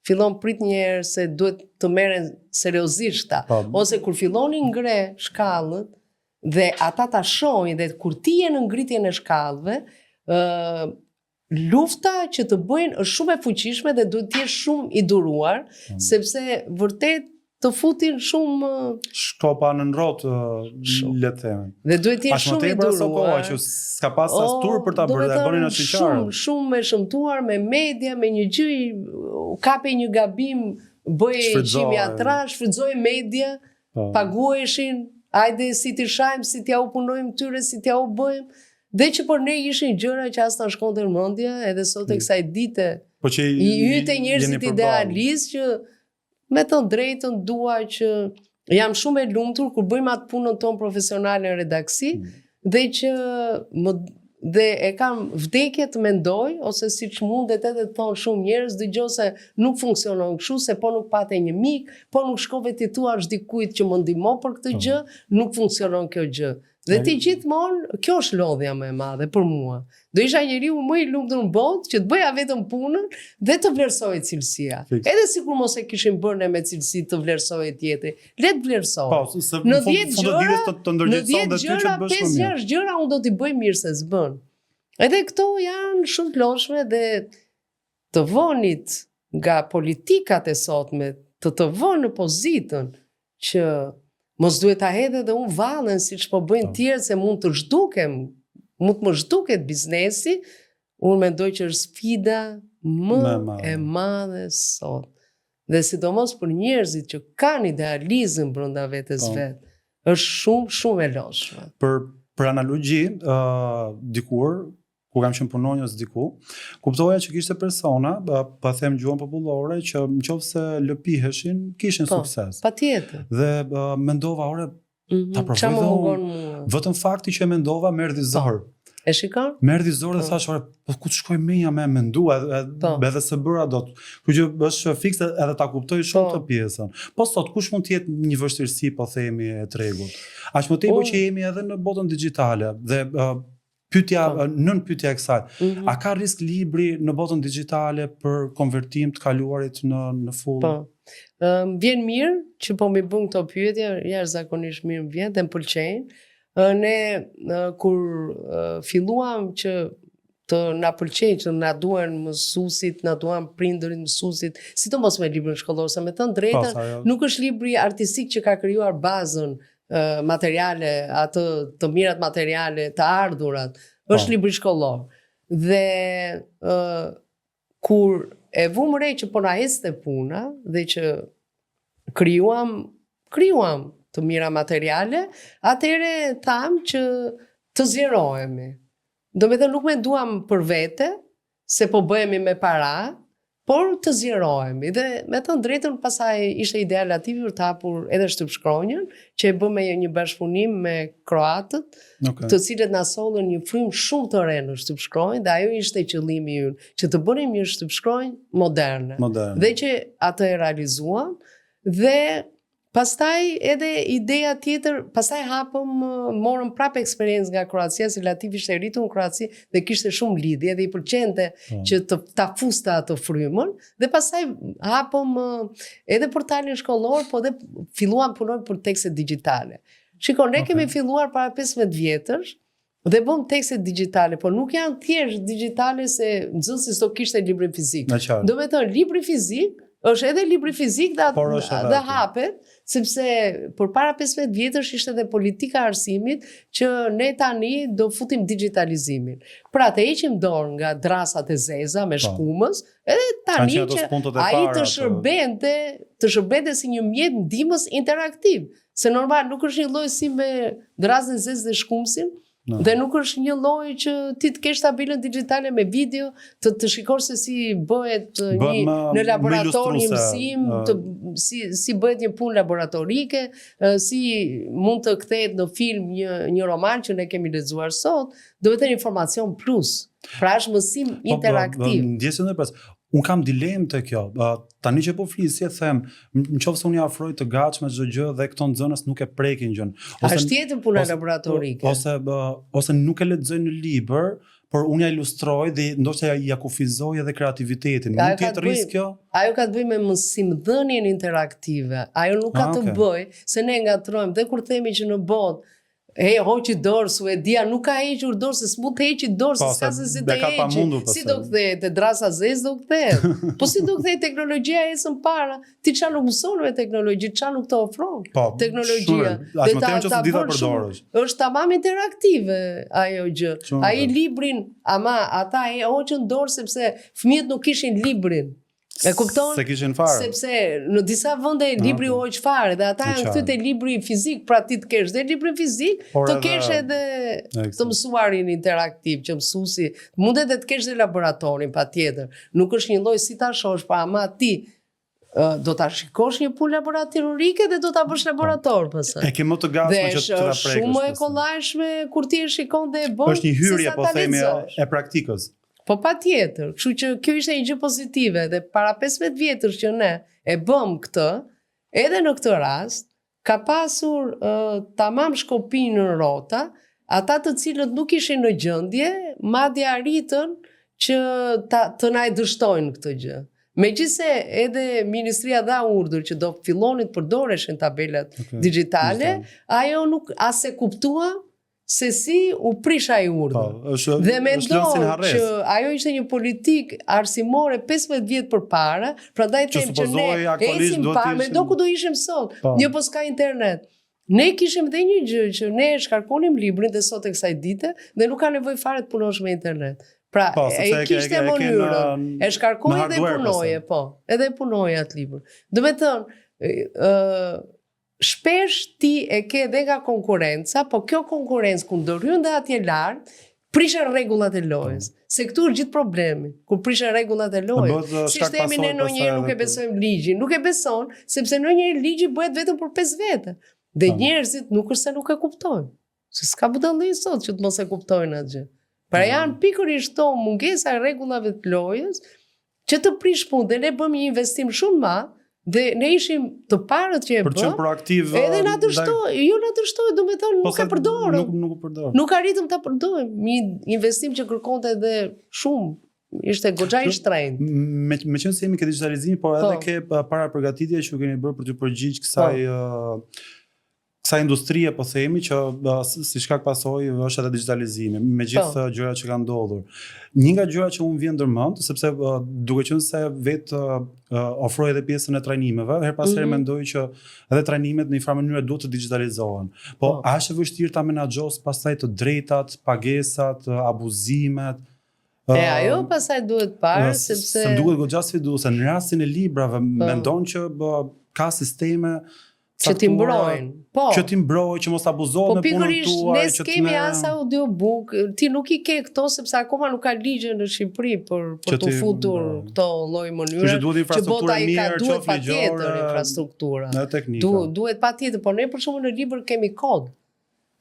fillon prit një herë se duhet të merren seriozisht ta, ose kur fillonin ngre shkallët dhe ata ta shohin, dhe kur ti je në ngritjen e shkallëve, lufta që të bëjnë është shumë e fuqishme dhe duhet të jesh shumë i duruar, sepse vërtet të futin shumë shkopa në rrotë, le të themi. Dhe duhet të jesh shumë i duruar. Që s'ka pas as tur për ta bërë, e bënin ashtu. Shumë e shëmtuar me media, me një gjë, kape një gabim, bëj qimjatra, shfrytëzoi media, pagueshin, hajde si t'i shajmë, si t'ja u punojmë tyre, si t'ja u bëjmë. Dhe që për ne ishin gjëra që as ta shkonte në mendje, edhe sot e kësaj dite. I hyte njerëzit idealist që me të drejtën dua që jam shumë e lumtur kur bëjmë atë punën tonë profesionale në redaksi, dhe që dhe e kam vdekje të mendoj, ose siç mundet edhe të thonë shumë njerëz, dëgjoj se nuk funksionon kështu, se po nuk pate një mik, po nuk shkove ti thuash dikujt që më ndihmo për këtë gjë, nuk funksionon kjo gjë. Dhe ti gjithmonë, kjo është lodhja më e madhe për mua. Do isha njeriu më i lumtur në botë që të bëja vetëm punën dhe të vlerësoj cilësia. Edhe sikur mos e kishim bërë ne me cilësi të vlerësoj tjetri, le të vlerësoj. Po, se në 10 gjëra, 5-6 gjëra unë do t'i bëj mirë se s'bën. Edhe këto janë shumë të lodhshme dhe të vonit nga politikat e sotme, të vonë në pozitën që mos duhet ta hedhe dhe unë vallën siç po bëjnë tjerë se mund të më zhduket biznesi, unë mendoj që është sfida më e madhe sot. Dhe sidomos për njerëzit që kanë idealizëm brenda vetes vet, është shumë e lodhshme. Për analogji, dikur kur kam qenë punonjës diku, kuptoja që kishte persona, pa them gjuhën popullore, që nëse lëpiheshin, kishin sukses. Patjetër. Dhe mendova, ore, ta provoj vetëm fakti që mendova më erdhi zor. E shikon? Më erdhi zor dhe thash, ore, po ku të shkoj menja me mendua, edhe se bëra dot. Kështu që është fikse edhe ta kuptoj shumë të pjesën. Po sot kush mund të jetë një vështirësi, po themi, e tregut. Aq më tepër që jemi edhe në botën digjitale dhe nën pyetja e kësaj. A ka risk libri në botën digjitale për konvertim të kaluarit në full? Po. Vjen mirë që po më bën këto pyetje, jashtëzakonisht mirë më vjen dhe më pëlqejnë. Ne kur filluam që të na pëlqejë, që na duan mësuesit, na duan prindërit, mësuesit, sidomos me librin shkollor, sa me thënë drejtën, nuk është libri artistik që ka krijuar bazën materiale, atë të mirat materiale, të ardhurat, është libri shkollor. Dhe kur e vum re që po na ecte puna dhe që krijuam të mira materiale, atëherë tham që të zgjerohemi. Do me thënë nuk menduam për vete, se po bëhemi me para, por të zgjerohemi. Dhe me thënë drejtën, pasaj ishte idealativi të hapur edhe shtypshkronjën, që e bëme një bashkëpunim me kroatët, të cilët na sollën një frymë shumë të re në shtypshkronjë, dhe ajo ishte qëllimi ynë, që të bënim një shtypshkronjë moderne. Dhe që atë e realizuam, dhe pastaj edhe ideja tjetër, pastaj morëm prapë eksperiencë nga Kroacia, si Latif ishte rritur në Kroaci dhe kishte shumë lidhje dhe i pëlqente që ta fuste atë frymën, dhe pastaj hapëm edhe portalin shkollor, po dhe filluam punojmë për tekstet digjitale. Shikon, ne kemi filluar para 15 vjetësh dhe bëm tekstet digjitale, por nuk janë thjesht digjitale se nxënësi s'do kishte librin fizik. Do me thënë, libri fizik është edhe libri fizik dhe hapet, sepse për para 15 vjetësh ishte edhe politika arsimit që ne tani do futim digitalizimin. Pra të heqim dorë nga drasat e zeza me shkumës, edhe tani që ai të shërbente si një mjet ndihmës interaktiv. Se normal nuk është një lloj si me drasën e zezë dhe shkumësin, dhe nuk është një lloj që ti të kesh tabelën digjitale me video, të shikosh se si bëhet në laborator një mësim, si bëhet një punë laboratorike, si mund të kthehet në film një roman që ne kemi lexuar sot, do të thënë informacion plus. Pra është mësim interaktiv. Ndjesim edhe pas. Unë kam dilemë të kjo. Tani që po flisje, them, nëse unë ja afroj të gatshme çdo gjë dhe këto nxënës nuk e prekin gjën. Është tjetër puna laboratorike. Ose nuk e lexoj në libër, por unë ja ilustroj dhe ndoshta ja kufizoj edhe kreativitetin. Mund të jetë risk kjo? Ajo ka të bëjë me mësimdhënien interaktive. Ajo nuk ka të bëjë se ne ngatrojmë dhe kur themi që në botë hoqi dorë, Suedia nuk ka hequr dorë, se s'mund të heqi dorë, se s'ka se si të heqi. Si do kthehet, e drasa zezë do kthehet. Po si do kthehet teknologjia ecën para? Ti çfarë nuk mëson me teknologji, çfarë nuk të ofron teknologjia? Është tamam interaktive ajo gjë. Ai librin, ama ata e hoqën dorë sepse fëmijët nuk kishin librin. E kupton? Se kishin fare. Sepse në disa vende libri u hoq fare dhe ata janë kthyer te libri fizik, pra ti të kesh dhe librin fizik, të kesh edhe të mësuarin interaktiv, që mësuesi mund edhe të kesh dhe laboratorin patjetër. Nuk është një lloj si ta shohësh, pa ama ti do ta shikosh një punë laboratorike dhe do ta bësh laborator pastaj. E ke më të gatshme që të ta prekësh. Dhe është shumë e kollajshme kur ti e shikon dhe e bën. Është një hyrje po themi e praktikës. Po patjetër, kështu që kjo ishte një gjë pozitive dhe para 15 vjetësh që ne e bëm këtë, edhe në këtë rast ka pasur tamam shkopin në rrota, ata të cilët nuk ishin në gjendje, madje arritën që të na e dështojnë këtë gjë. Megjithse edhe Ministria dha urdhër që do fillonin të përdoreshin tabelat digjitale, ajo nuk as e kuptua se si u prish ai urdhër. Dhe mendoj që ajo ishte një politikë arsimore 15 vjet përpara, prandaj them që ne ecim parë, mendo ku do ishim sot. Një po s'ka internet. Ne kishim dhe një gjë që ne shkarkonim librin dhe sot e kësaj dite dhe nuk ka nevojë fare të punosh me internet. Pra, e kishte mënyrën, e shkarkoj dhe punoje, edhe punoje atë libër. Do me thënë, shpesh ti e ke dhe nga konkurenca, po kjo konkurencë ku ndërhyn dhe atje lart, prishën rregullat e lojës. Se këtu është gjithë problemi, kur prishën rregullat e lojës. Si themi ne ndonjëherë nuk e besojmë ligjin, nuk e beson, sepse ndonjëherë ligji bëhet vetëm për 5 vete. Dhe njerëzit nuk është se nuk e kuptojnë. Se s'ka budalli sot që të mos e kuptojnë atë gjë. Pra janë pikërisht to mungesa e rregullave të lojës që të prish punë dhe ne bëm një investim shumë madh dhe ne ishim të parët që e bëm. Për qenë proaktiv. Edhe na dështoi, jo na dështoi, do të thonë nuk e përdorëm. Nuk e përdorëm. Nuk arritëm ta përdorim. Një investim që kërkonte edhe shumë, ishte goxha i shtrenjtë. Me qenë se jemi ke digitalizimi, por edhe ke para përgatitje që keni bërë për të përgjigjë kësaj industrie, po themi, që si shkak pasojë është edhe digitalizimi, me gjithë gjërat që kanë ndodhur. Një nga gjërat që unë vjen ndërmend, sepse duke qenë se vetë ofroj edhe pjesën e trajnimeve, her pas here mendoj që edhe trajnimet në një farë mënyrë duhet të digitalizohen. Po a është e vështirë ta menaxhosh pastaj të drejtat, pagesat, abuzimet? Ajo pastaj duhet parë sepse se duhet goxha sfiduese. Në rastin e librave mendon që ka sisteme që ti mbrojnë. Që ti mbrojnë, që mos abuzohen me punën tuaj. Po pikërisht ne kemi as audiobook, ti nuk i ke këto sepse akoma nuk ka ligje në Shqipëri për të futur këto lloj mënyre. Që bota i ka duhet patjetër infrastruktura. Duhet patjetër, por ne për shembull në libër kemi kod.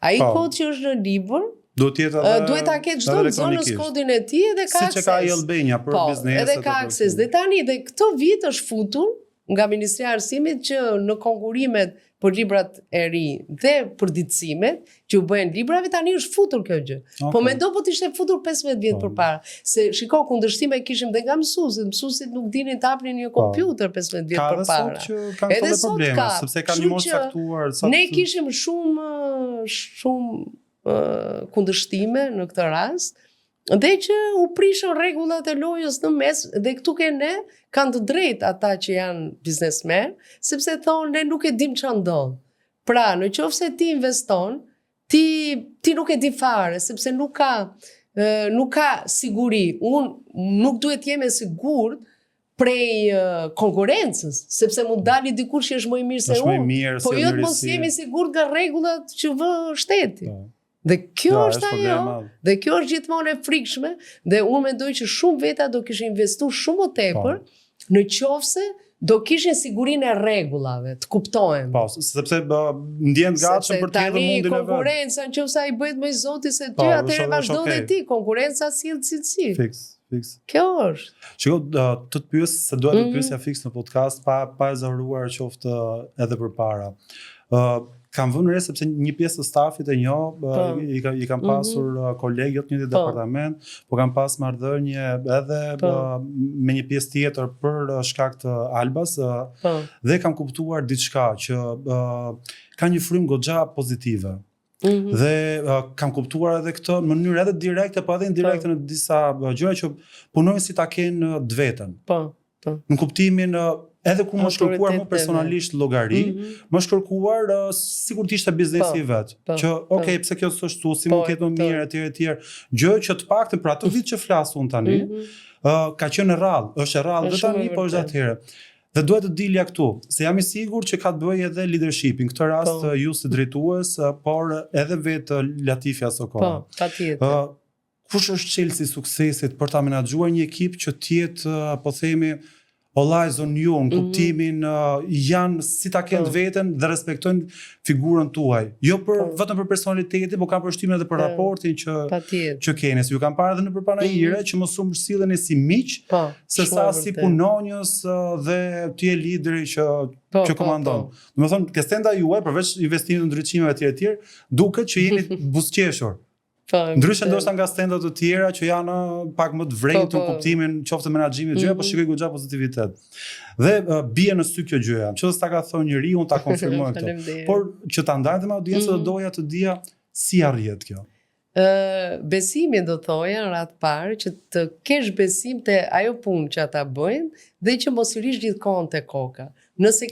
Ai kod që është në libër duhet ta ketë çdo zonës kodin e tij dhe ka akses. Siç ka Albania për bizneset. Edhe ka akses. Dhe tani dhe këtë vit është futur nga Ministria e Arsimit që në konkurimet për librat e ri dhe për ditësimet që u bëhen librave tani është futur kjo gjë. Po mendo po të ishte futur 15 vjet përpara. Se shiko kundërshtime kishim dhe nga mësuesit nuk dinin të hapnin një kompjuter 15 vjet përpara. Edhe sot ka, sepse kanë një moshë caktuar. Ne kishim shumë kundërshtime në këtë rast. Dhe që u prishën rregullat e lojës në mes dhe këtu ne kanë të drejtë ata që janë biznesmen, sepse thonë ne nuk e dim ç'a ndodh. Pra, në qoftë se ti investon, ti nuk e di fare, sepse nuk ka siguri. Unë nuk duhet të jem e sigurt prej konkurrencës, sepse mund dali dikush që është më i mirë se unë, po jo të mos jemi sigurt nga rregullat që vë shteti. Dhe kjo është ajo, dhe kjo është gjithmonë e frikshme, dhe unë mendoj që shumë veta do kishin investuar shumë më tepër në qofse do kishin sigurinë e rregullave, të kuptohen. Po, sepse ndjen gatshëm për të hedhur mundin e vet. Konkurenca nëse ai bëhet më i zoti se ty, atëherë vazhdo dhe ti, konkurenca sjell cilësi. Fiks. Kjo është. Shiko, të pyes se dua të pyesja fiks në podcast pa e zaruar qoftë edhe përpara. Kam vënë re sepse një pjesë të stafit e i kam pasur kolegë të njëjtit departament, po kam pas marrëdhënie edhe me një pjesë tjetër për shkak të Albas dhe kam kuptuar diçka që ka një frymë goxha pozitive. Dhe kam kuptuar edhe këtë në mënyrë edhe direkte, po edhe indirekte në disa gjëra që punojnë si ta kenë të veten. Në kuptimin edhe ku më shkërkuar më personalisht llogari, më shkërkuar sikur të ishte biznesi i vet. Që pse kjo s'është si mund të ketë më mirë etj. Gjë që të paktën për atë vit që flas unë tani, ka qenë rrallë, është e rrallë dhe tani po është atëherë. Dhe duhet të dilja këtu, se jam i sigurt që ka të bëjë edhe leadershipin, këtë rast ju si drejtues, por edhe vetë Latifi Asokona. Patjetër. Kush është çelësi i suksesit për ta menaxhuar një ekip që të jetë, po themi, all eyes on you, në kuptimin janë si ta kenë veten dhe respektojnë figurën tuaj. Jo vetëm për personalitetin, por kanë përshtypjen edhe për raportin që keni. Ju kam parë edhe në përpanajire që më shumë silleni si miq, sesa si punonjës dhe ti je lideri që komandon. Domethënë, kestenda juaj përveç investimit në ndryshimeve të tjera, duket që jeni buzëqeshur. Ndryshe ndoshta nga stendat të tjera që janë pak më të vrenjtur në kuptimin qoftë menaxhimit gjëja, por shikoj goxha pozitivitet. Dhe bie në sy kjo gjëja. Që s'ta ka thonë njëri, unë ta konfirmoj këtë. Por që ta ndajmë me audiencën do doja të dija si arrihet kjo. Besimi do thoja në radhë parë që të kesh besim te ajo punë që ata bëjnë dhe që mos i rish gjithkohon te koka. Nëse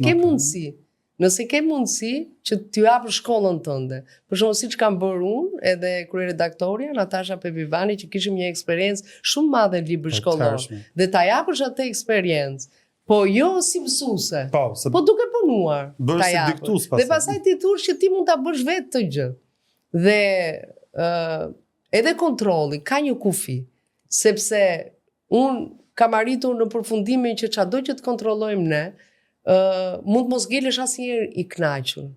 ke mundësi që t'ju japësh shkollën tënde. Për shembull, siç kam bërë unë, edhe kryeredaktoria Natasha Pepivani, që kishim një eksperiencë shumë madhe në libër shkollor. Dhe ta japësh atë eksperiencë, po jo si mësuese, po duke punuar. Ta japësh. Dhe pastaj ti thua që ti mund ta bësh vetë të gjë. Dhe edhe kontrolli ka një kufi, sepse unë kam arritur në përfundimin që çado që të kontrollojmë ne, mund mos ngelesh asnjëherë i kënaqur.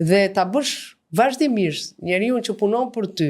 Dhe ta bësh vazhdimisht njeriu që punon për ty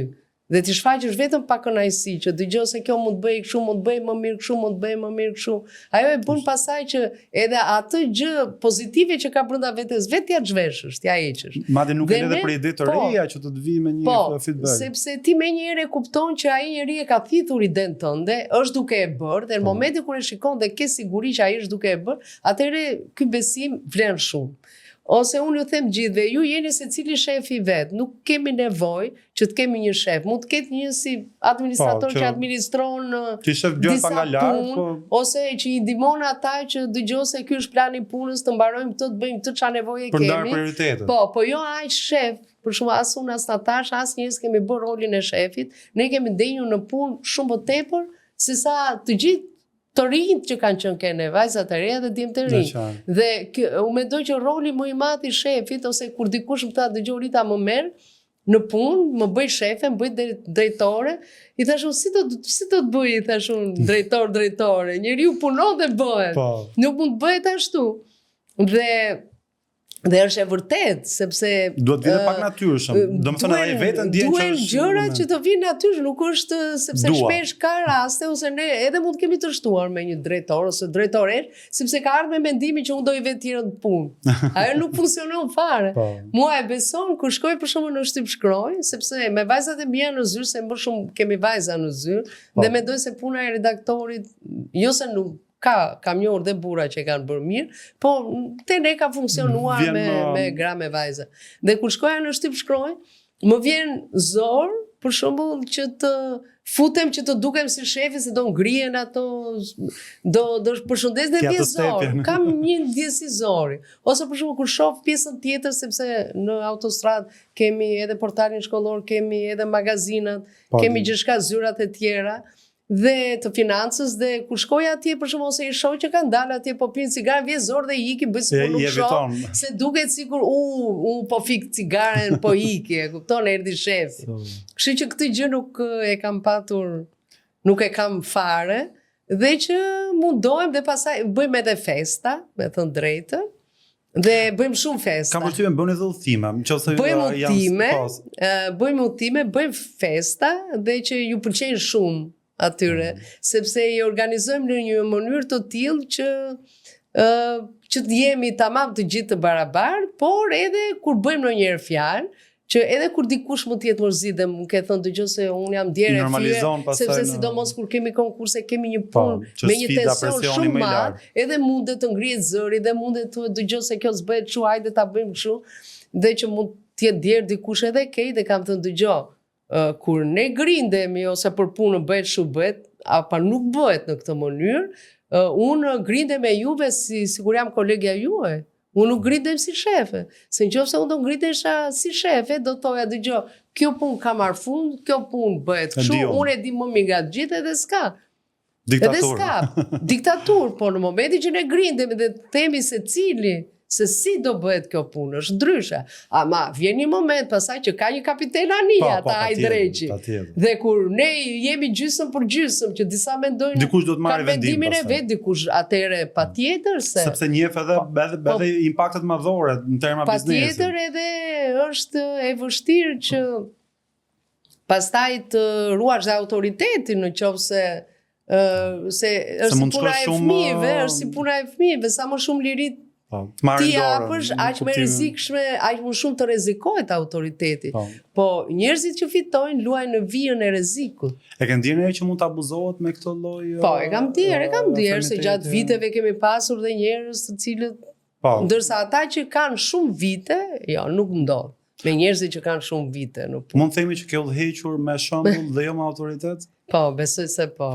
dhe ti shfaqësh vetëm pa kënaqësi që dëgjoj se kjo mund të bëj kështu, mund të bëj më mirë kështu, mund të bëj më mirë kështu. Ajo e bën pasaj që edhe atë gjë pozitive që ka brenda vetes vetë t'ia zhveshësh, t'ia heqësh. Madje nuk edhe për ide të reja që të vi me një feedback. Sepse ti menjëherë e kupton që ai njeri e ka thithur iden tënde, është duke e bërë, dhe në momentin kur e shikon dhe ke siguri që ai është duke e bërë, atëherë ky besim vlen shumë. Ose unë ju them gjithve, ju jeni secili shefi vetë, nuk kemi nevojë që të kemi një shef, mund të ketë një si administrator që administron disa punë, ose që i ndihmon ata që dëgjoj se ky është plani punës, të mbarojmë këtë, të bëjmë këtë çfarë nevoje kemi. Po jo aq shef, për shkak as unë as Natasha, as njerëz kemi bërë rolin e shefit, ne kemi ndenjur në punë shumë më tepër se sa të gjithë të rinjt që kanë qenë kene, vajzat e reja dhe djemtë të rinj. Dhe unë mendoj që roli më i madh i shefit, ose kur dikush më tha dëgjoj Rita më merr në punë, më bëj shefe, më bëj drejtore, i thash unë si do të bëj, i thash unë drejtore. Njeriu punon dhe bëhet. Nuk mund të bëhet ashtu. Dhe është e vërtet, sepse duhet vitë pak natyrshëm. Domethënë ai vetën ndjen që duhen gjëra që të vinë natyrshëm, nuk është sepse shpesh ka raste ose ne edhe mund të kemi të shtuar me një drejtor ose drejtoresh, sepse ka ardhur me mendimin që unë do i vë tjerën të punë. Ajo nuk funksionon fare. Mua e beson kur shkoj për shkakun në shtyp shkroj, sepse me vajzat e mia në zyrë, se më shumë kemi vajza në zyrë, dhe mendoj se puna e redaktorit jo se nuk kam njohur dhe burra që kanë bërë mirë, po te ne ka funksionuar me gra me vajza. Dhe kur shkoja në shtyp shkroj, më vjen zor, për shembull, që të futem që të dukem si shefi, se do ngrihen ato, do përshëndes dhe vjen zor. Kam një ndjesi zori. Ose për shembull kur shoh pjesën tjetër, sepse në autostradë kemi edhe portalin shkollor, kemi edhe magazinat, kemi gjithçka zyrat e tjera, dhe të financës, dhe kur shkoj atje për shembull ose i shoh që kanë dalë atje po pinë cigare, vjen zor dhe iki, bëj sikur nuk shoh, se duket sikur po fik cigaren, po iki, e kupton, erdhi shefi. Kështu që këtë gjë nuk e kam patur, nuk e kam fare, dhe që mundohem dhe pastaj bëjmë edhe festa, me thënë drejtën. Dhe bëjmë shumë festa. Kam përshtypjen bëni edhe udhime, bëjmë udhime, bëjmë festa, dhe që ju pëlqejnë shumë atyre, sepse i organizojmë në një mënyrë të tillë që të jemi tamam të gjithë të barabartë, por edhe kur bëjmë ndonjëherë fjalë, që edhe kur dikush mund të jetë mërzitur dhe më ke thënë dëgjoj se unë jam djerë e fyer, sepse sidomos kur kemi konkurse, kemi një punë me një tension shumë madh, edhe mundet të ngrihet zëri, dhe mundet të dëgjoj se kjo s'bëhet kështu, hajde ta bëjmë kështu, dhe që mund të jetë djerë dikush edhe kej, dhe kam thënë dëgjoj, kur ne grindemi ose për punë bëhet shu bëhet, apo nuk bëhet në këtë mënyrë, unë grindem me juve sikur jam kolegja juaj. Unë nuk grindem si shefe. Se nëse unë do ngritesha si shefe, do thoja dëgjoj, kjo punë ka marrë fund, kjo punë bëhet kështu, unë e di më mirë nga të gjithë edhe s'ka. Diktatur. Diktatur, po në momentin që ne grindemi dhe themi se si do bëhet kjo punë, është ndryshe. Ama vjen një moment pasaj që ka një kapiten anija, ata Hajdreqi. Dhe kur ne jemi gjysmë për gjysmë, që disa mendojnë dikush do të marrë vendimin e vet, dikush atëre patjetër se sepse njeh edhe impaktet madhore në terma biznesi. Patjetër edhe është e vështirë që pastaj të ruash dhe autoritetin në qoftë se është si puna e fëmijëve, është si puna e fëmijëve, sa më shumë lirit ti japësh, aq më rrezikshme, aq më shumë të rrezikohet autoriteti. Po njerëzit që fitojnë luajnë në vijën e rrezikut. E ke ndjerë që mund të abuzohet me këtë lloj? Po, e kam ndjerë se gjatë viteve kemi pasur dhe njerëz të cilët ndërsa ata që kanë shumë vite, jo, nuk ndodh. Me njerëzit që kanë shumë vite në punë. Mund të themi që ke udhëhequr me shembull dhe jo me autoritet? Po, besoj se po.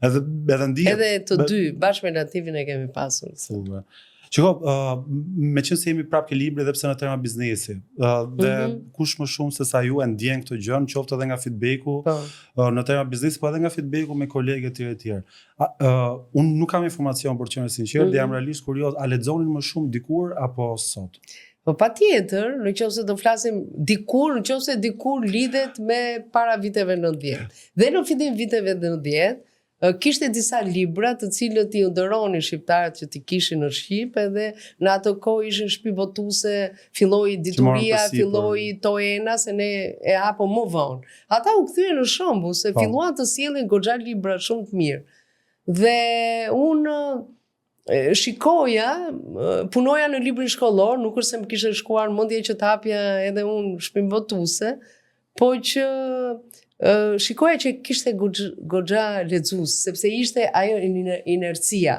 Edhe ndihet. Edhe të dy, bashkë me Latifin e kemi pasur. Shiko, me qenë se jemi prapë ke libri dhe pse në tema biznesi, dhe kush më shumë se sa ju e ndjen këtë gjë, qoftë edhe nga feedbacku në tema biznesi, po edhe nga feedbacku me kolegë të tjerë. Unë nuk kam informacion për qenë sinqert, dhe jam realisht kurioz, a lexonin më shumë dikur apo sot? Po patjetër, nëse do flasim nëse dikur lidhet me para viteve 90. Dhe në fillim viteve 90, kishte disa libra të cilët i undëronin shqiptarët që t'i kishin në Shqip, edhe në atë kohë ishin shtëpivotuese, filloi dituria, filloi toena, se ne e hapëm më vonë. Ata u kthyen në shembull se filluan të sjellin goxha libra shumë të mirë. Dhe unë shikoja, punoja në librin shkollor, nuk është se më kishte shkuar mendje që të hapja edhe unë shtëpivotuese, po që shikoja që kishte goxha lexues, sepse ishte ajo inercia.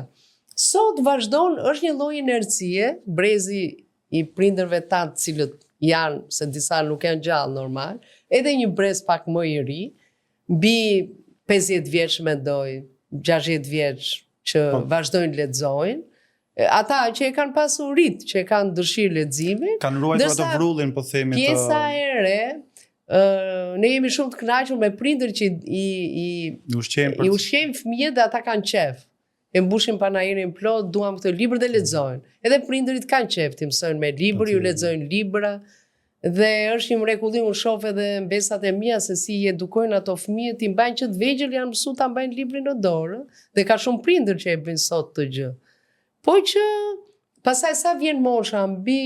Sot vazhdon, është një lloj inercie, brezi i prindërve tanë cilët janë, se disa nuk janë gjallë normal, edhe një brez pak më i ri, mbi 50 vjeç mendoj, 60 vjeç që vazhdojnë lexojnë, ata që e kanë pasur rit, që e kanë dëshirë leximi, kanë ruajtur ato vrullin, po themi të pjesa e re, ne jemi shumë të kënaqur me prindër që i ushqejnë fëmijët dhe ata kanë qef. E mbushin panajirin plot, duam këtë libër dhe lexojnë. Edhe prindërit kanë qef, ti mësojnë me libër, ju lexojnë libra. Dhe është një mrekulli, unë shoh edhe mbesat e mia se si i edukojnë ato fëmijët, i mbajnë që të vegjël janë mësuar ta mbajnë librin në dorë, dhe ka shumë prindër që e bëjnë sot të gjë. Po që pastaj sa vjen mosha mbi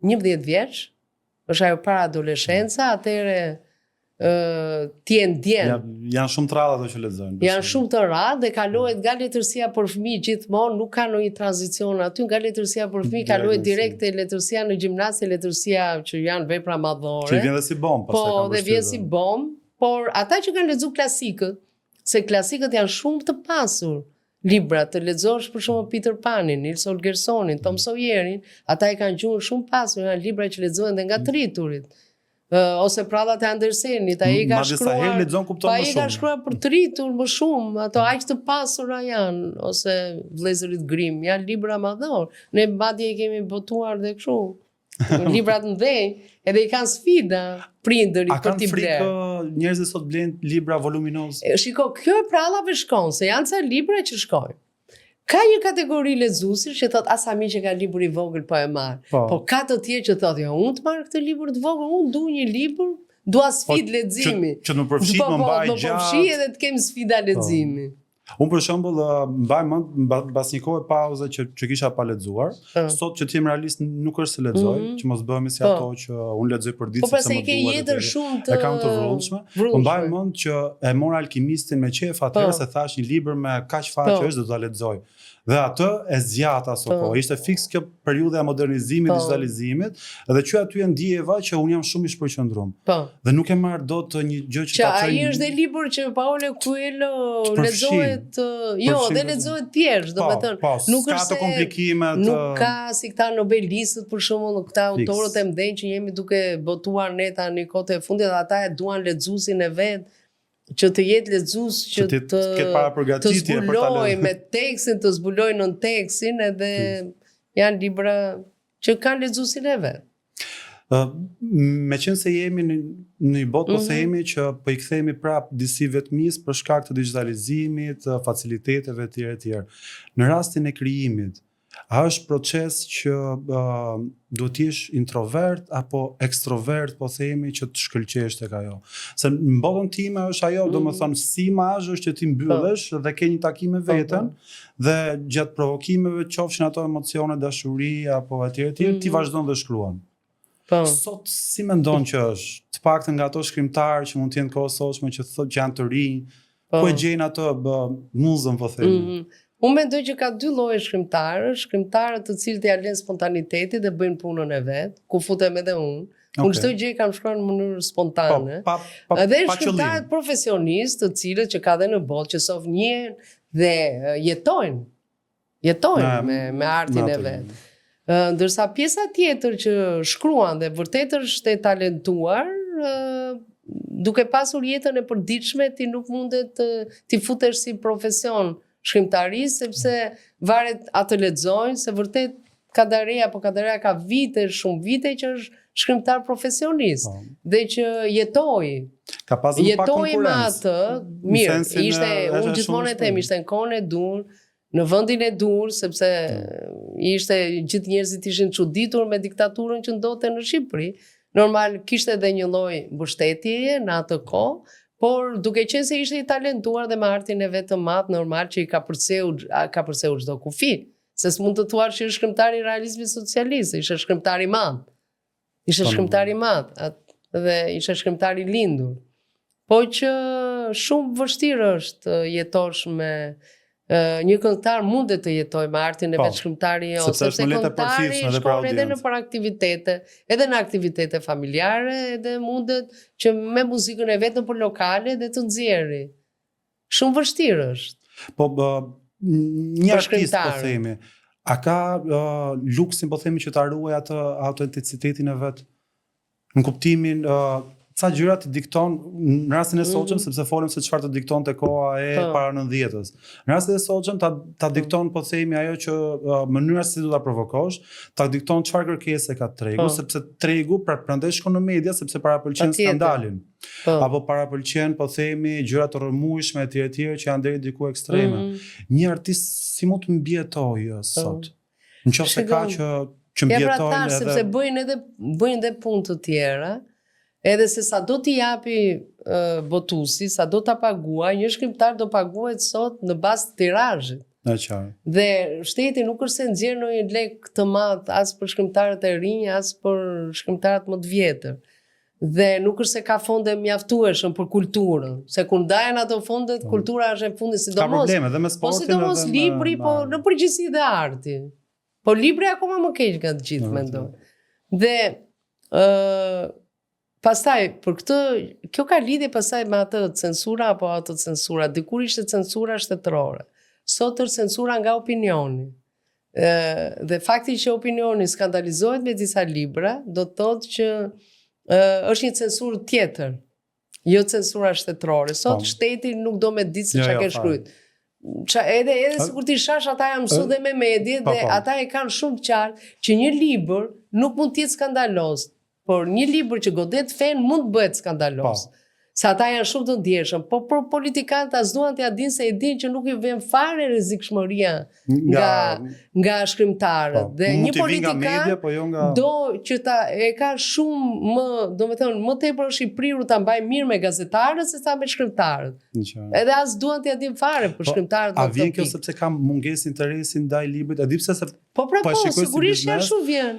11 vjeç, është ajo para adoleshenca, atëre ti e ndjen. Janë shumë të rrallë ato që lexojnë. Janë shumë të rrallë dhe kalohet nga letërsia për fëmijë gjithmonë, nuk ka ndonjë tranzicion aty, nga letërsia për fëmijë kalohet direkt te letërsia në gjimnaz, letërsia që janë vepra madhore. Që vjen dhe si bombë, pastaj po, dhe vjen si bombë, por ata që kanë lexuar klasikët, se klasikët janë shumë të pasur. Libra të lexosh për shembull Peter Panin, Nils Holgerssonin, Tom Sawyerin, ata e kanë gjuhën shumë pasur, janë libra që lexohen dhe nga të rriturit. Ose prallat e Andersenit, ai ka shkruar për të rritur më shumë, ato aq të pasura janë, ose Vëllezërit Grimm, janë libra madhor. Ne madje i kemi botuar dhe kështu. Libra të mëdhenj, edhe i kanë sfida prindërit për t'i blerë. A kanë frikë njerëzit sot blejnë libra voluminoz? Shiko, kjo e prallave shkon, se janë ca libra që shkojnë. Ka një kategori lexuesi që thot asa mi që ka libër i vogël po e marr. Po ka të tjerë që thotë jo, unë të marr këtë libër të vogël, unë dua një libër, dua sfidë leximi. Që më përfshit, më mbaj gjatë. Më përfshit edhe të kem sfida leximi. Unë për shembull mbaj mend mbas një kohë pauze që kisha pa lexuar, sot që ti jam realist nuk është se lexoj, që mos bëhemi si ato që unë lexoj për ditë sepse më duhet. Po pse ke jetën shumë të kam të vrullshme. Mbaj mend që e mora Alkimistin me qef atëherë se thash një libër me kaq faqe është do ta lexoj. Dhe atë e zgjat aso kohë. Ishte fiks kjo periudhë e modernizimit, digitalizimit, dhe që aty e ndjeva që unë jam shumë i shpërqendruar. Dhe nuk e marr dot një gjë që ta çoj. Ai është dhe libër që Paulo Coelho lexohet, jo, dhe lexohet thjesht, domethënë, nuk është se komplikimet, nuk ka si këta nobelistët për shembull, këta autorët e mëdhenj që jemi duke botuar ne tani kohët e fundit, ata e duan lexuesin e vet. Që të jetë lexues që të zbuloj me tekstin, të zbuloj nën tekstin, edhe janë libra që kanë lexuesin e vet. Me qenë se jemi në një botë, po themi që po i kthehemi prap disi vetmis për shkak të digitalizimit, faciliteteve etj. Në rastin e krijimit, A është proces që duhet t'jesh introvert apo ekstrovert, po themi, që të shkëlqesh tek ajo? Se në botën time është ajo, domethënë si imazh është që ti mbyllesh dhe ke një takim me veten dhe gjatë provokimeve, qofshin ato emocione, dashuri apo etj, ti vazhdon dhe shkruan. Sot si mendon që është, të paktën nga ato shkrimtarë që mund të jenë kohësojshme që thotë që janë të rinj, ku e gjejnë ato muzën, po themi? Unë mendoj që ka dy lloje shkrimtarët të cilët ja lënë spontanitetin dhe bëjnë punën e vet, ku futem edhe unë. Unë çdo gjë kam shkruar në mënyrë spontane. Edhe shkrimtarët profesionistë, të cilët që ka dhe në botë që sof njihen dhe jetojnë me artin e vet. Ndërsa pjesa tjetër që shkruan dhe vërtet është e talentuar, duke pasur jetën e përditshme, ti nuk mundet ti futesh si profesion shkrimtari, sepse varet atë lexojnë, se vërtet Kadareja ka shumë vite që është shkrimtar profesionist dhe që jetoi me atë, mirë, unë gjithmonë e them, ishte në kohën e dur, në vendin e dur, sepse gjithë njerëzit ishin çuditur me diktaturën që ndodhte në Shqipëri. Normal kishte edhe një lloj mbështetjeje në atë kohë, por duke qenë se ishte i talentuar dhe me artin e vet të madh, normal që i ka përceu çdo kufi, se s'mund të thuash që është shkrimtar i realizmit socialist, ishte shkrimtar i madh. Dhe ishte shkrimtar i lindur. Po që shumë vështirë është jetosh me një këngëtar mundet të jetojë me artin e vet shkrimtari, sepse këngëtari shkon edhe në për aktivitete, edhe në aktivitete familjare, edhe mundet që me muzikën e vet në për lokale dhe të nxjerrë. Shumë vështirë është. Po një artist, po themi, a ka luksin, po themi, që ta ruaj atë autenticitetin e vet? Në kuptimin ca gjëra të dikton në rastin e sotshëm, sepse folëm se çfarë të diktonte koha e para 90-s. Në rastin e sotshëm ta dikton, po themi, ajo që mënyra se si do ta provokosh, ta dikton çfarë kërkese ka tregu, sepse tregu prandaj shkon në media, sepse parapëlqen skandalin. Apo parapëlqen, po themi, gjëra të rrëmujshme etj që janë deri diku ekstreme. Një artist si mund të mbietojë sot? Nëse ka që mbietojnë edhe sepse bëjnë edhe punë të tjera. Edhe se sa do t'i japi botuesi, sa do t'a paguaj, një shkrimtar do paguhet sot në bazë të tirazhit. Dhe shteti nuk është se nxjerr ndonjë lek të madh as për shkrimtarët e rinj, as për shkrimtarët më të vjetër. Dhe nuk është se ka fonde mjaftueshëm për kulturën, se kur ndahen ato fondet, kultura është e fundit, sidomos libri, po në përgjithësi dhe arti. Po libri akoma më keq nga të gjithë, mendoj. Dhe pastaj, për këtë, kjo ka lidhje pastaj me atë censura apo autocensura. Dikur ishte censura shtetërore. Sot është censura nga opinioni. Dhe fakti që opinioni skandalizohet me disa libra, do të thotë që është një censur tjetër. Jo censura shtetërore. Sot shteti nuk do me ditë se çka ke shkruajtur. Edhe sikur ti shash, ata janë mësuar dhe me medje dhe ata e kanë shumë qartë që një libër nuk mund të jetë skandaloz. Por një libër që godet fen mund të bëhet skandalos. Se ata janë shumë të ndjeshëm, po politikanët as duan t'ia dinë se e dinë që nuk i vjen fare rrezikshmëria nga shkrimtarët. Dhe një politikan do që e ka shumë më, domethënë, më tepër është i prirur ta mbajë mirë me gazetarët se sa me shkrimtarët. Edhe as duan t'ia dinë fare për shkrimtarët. A vjen kjo sepse ka mungesë interesi ndaj librit? E di pse se sigurisht janë shumë vjen.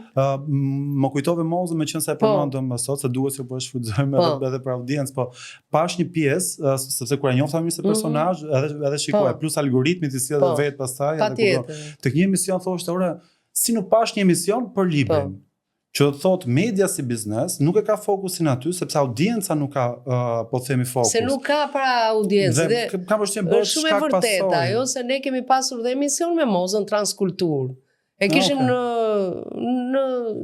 Më kujtove Mozën, meqense e përmendëm më sot, se duhet që po e shfrytëzojmë edhe për audiencë, po pash një pjesë, sepse kur e njohta mirë se personazh, edhe shikoj, plus algoritmi i sjellë vetë pastaj, tek një emision thoshte, ore, si nuk pash një emision për librin. Që thot media si biznes nuk e ka fokusin aty, sepse audienca nuk ka, po themi, fokus. Se nuk ka para audiencë. Dhe ka përshtypjen bëhet shumë e vërtetë ajo, se ne kemi pasur dhe emision me Mozën Transkultur. E kishim në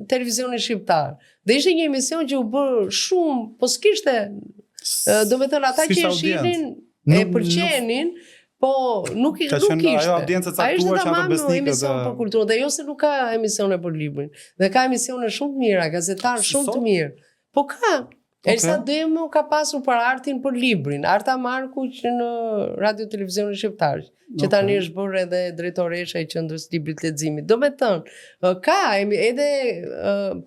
televizionin shqiptar. Dhe ishte një emision që u bërë shumë, po s'kishte, do me thënë ata që e shihnin, e përqenin, po nuk ishte. Ajo audiencë caktuar që ato besnikët. Emision për kulturën, dhe jo se nuk ka emisione për librin. Dhe ka emisione shumë të mira, gazetarë shumë të mirë. Po ka. Elsa Demo ka pasur për artin për librin, Arta Marku që në Radio Televizionin Shqiptar, që tani është bërë edhe drejtoresha e qendrës librit leximit. Do me thënë, ka edhe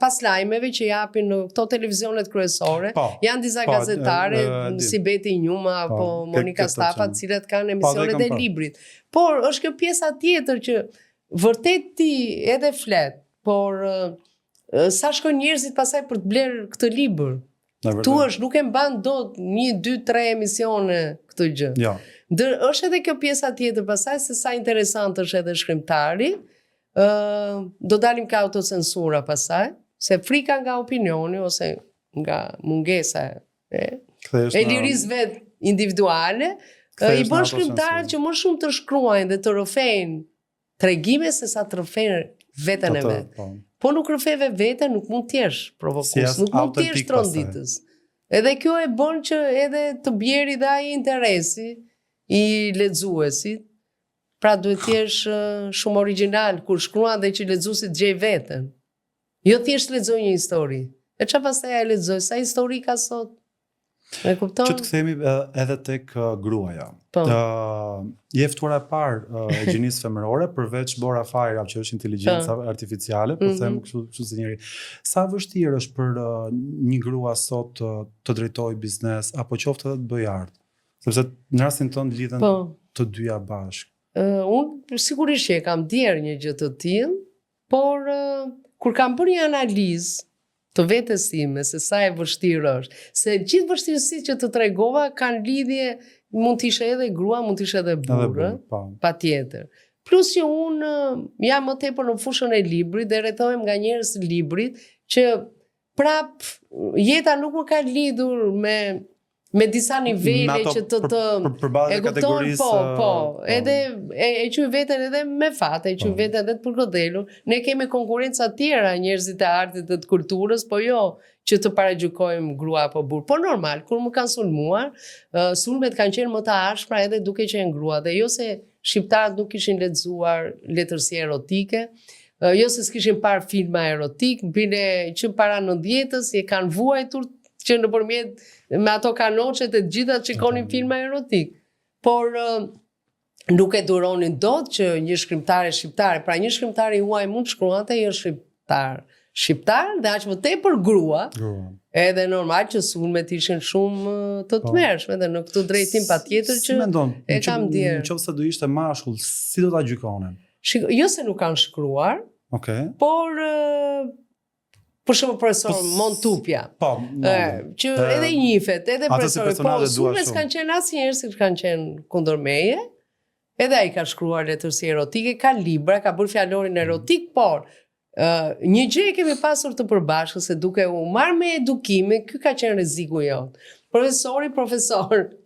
pas lajmeve që japin në këto televizionet kryesore, janë disa gazetare, si Beti Njuma apo Monika Stafa, të cilat kanë emisionet e librit. Por është kjo pjesa tjetër që vërtet ti edhe flet, por sa shkojnë njerëzit pasaj për të blerë këtë libër. Tu është nuk e mban dot 1, 2, 3 emisione këtë gjë. Ja. Është edhe kjo pjesa tjetër pasaj se sa interesant është edhe shkrimtari. Do dalim ka autocensura pasaj, se frika nga opinioni ose nga mungesa e liris vet individuale, i bën shkrimtarët që më shumë të shkruajnë dhe të rrëfejnë tregime se sa të rrëfejnë veten e vet. Po nuk rrëfeve vete, nuk mund t'jesh provokues, nuk mund t'jesh tronditës. Edhe kjo e bën që edhe të bjeri dhe ai interesi i lexuesit, pra duhet t'jesh shumë original, kur shkruan dhe që lexuesit gjej veten. Jo thjesht lexoj një histori. E çfarë pastaj ai lexoj, sa histori ka sot? E kupton? Që të kthehemi edhe tek gruaja. Je ftuara e parë e gjinisë femërore përveç Bora Fajra, që është inteligjenca artificiale, po them kështu si njëri. Sa vështirë është për një grua sot të drejtojë biznes apo qoftë edhe të bëjë art? Sepse në rastin tonë lidhen të dyja bashkë. Unë sigurisht që e kam djerë një gjë të tillë, por kur kam bërë një analizë të vetes time, se sa e vështirë është. Se gjithë vështirësitë që të tregova kanë lidhje, mund t'ishe edhe grua, mund t'ishe edhe burrë, patjetër. Plus që unë jam më tepër në fushën e librit dhe rrethohem nga njerëz të librit që prap jeta nuk më ka lidhur me disa nivele që të e kategorisë. Po, edhe e quaj veten edhe me fat, e quaj veten edhe për godelur. Ne kemi konkurrenca tjera, njerëzit e artit dhe të kulturës, po jo që të paragjykojmë grua apo burr. Po normal, kur më kanë sulmuar, sulmet kanë qenë më të ashpra edhe duke qenë grua, dhe jo se shqiptarët nuk kishin lexuar letërsi erotike, jo se s'kishin parë filma erotik, bile që para 90-s e kanë vuajtur që nëpërmjet me ato kanoçet e gjitha shikonin filma erotik. Por nuk e duronin dot që një shkrimtare shqiptare, pra një shkrimtare huaj mund të shkruante një shqiptar dhe aq më tepër grua. Edhe normal që sulmet ishin shumë të tmerrshme dhe në këtë drejtim patjetër që e kam djerë. Nëse do ishte mashkull, si do ta gjykonin? Jo se nuk kanë shkruar, por për shumë profesor Montupja, që edhe njifet, edhe profesor, po sulmet s'kanë qenë asnjëherë si kanë qenë kundër meje, edhe ai ka shkruar letërsi erotike, ka libra, ka bërë fjalorin erotik, por një gjë e kemi pasur të përbashkët se duke u marrë me edukimin, ky ka qenë rreziku jonë. Profesor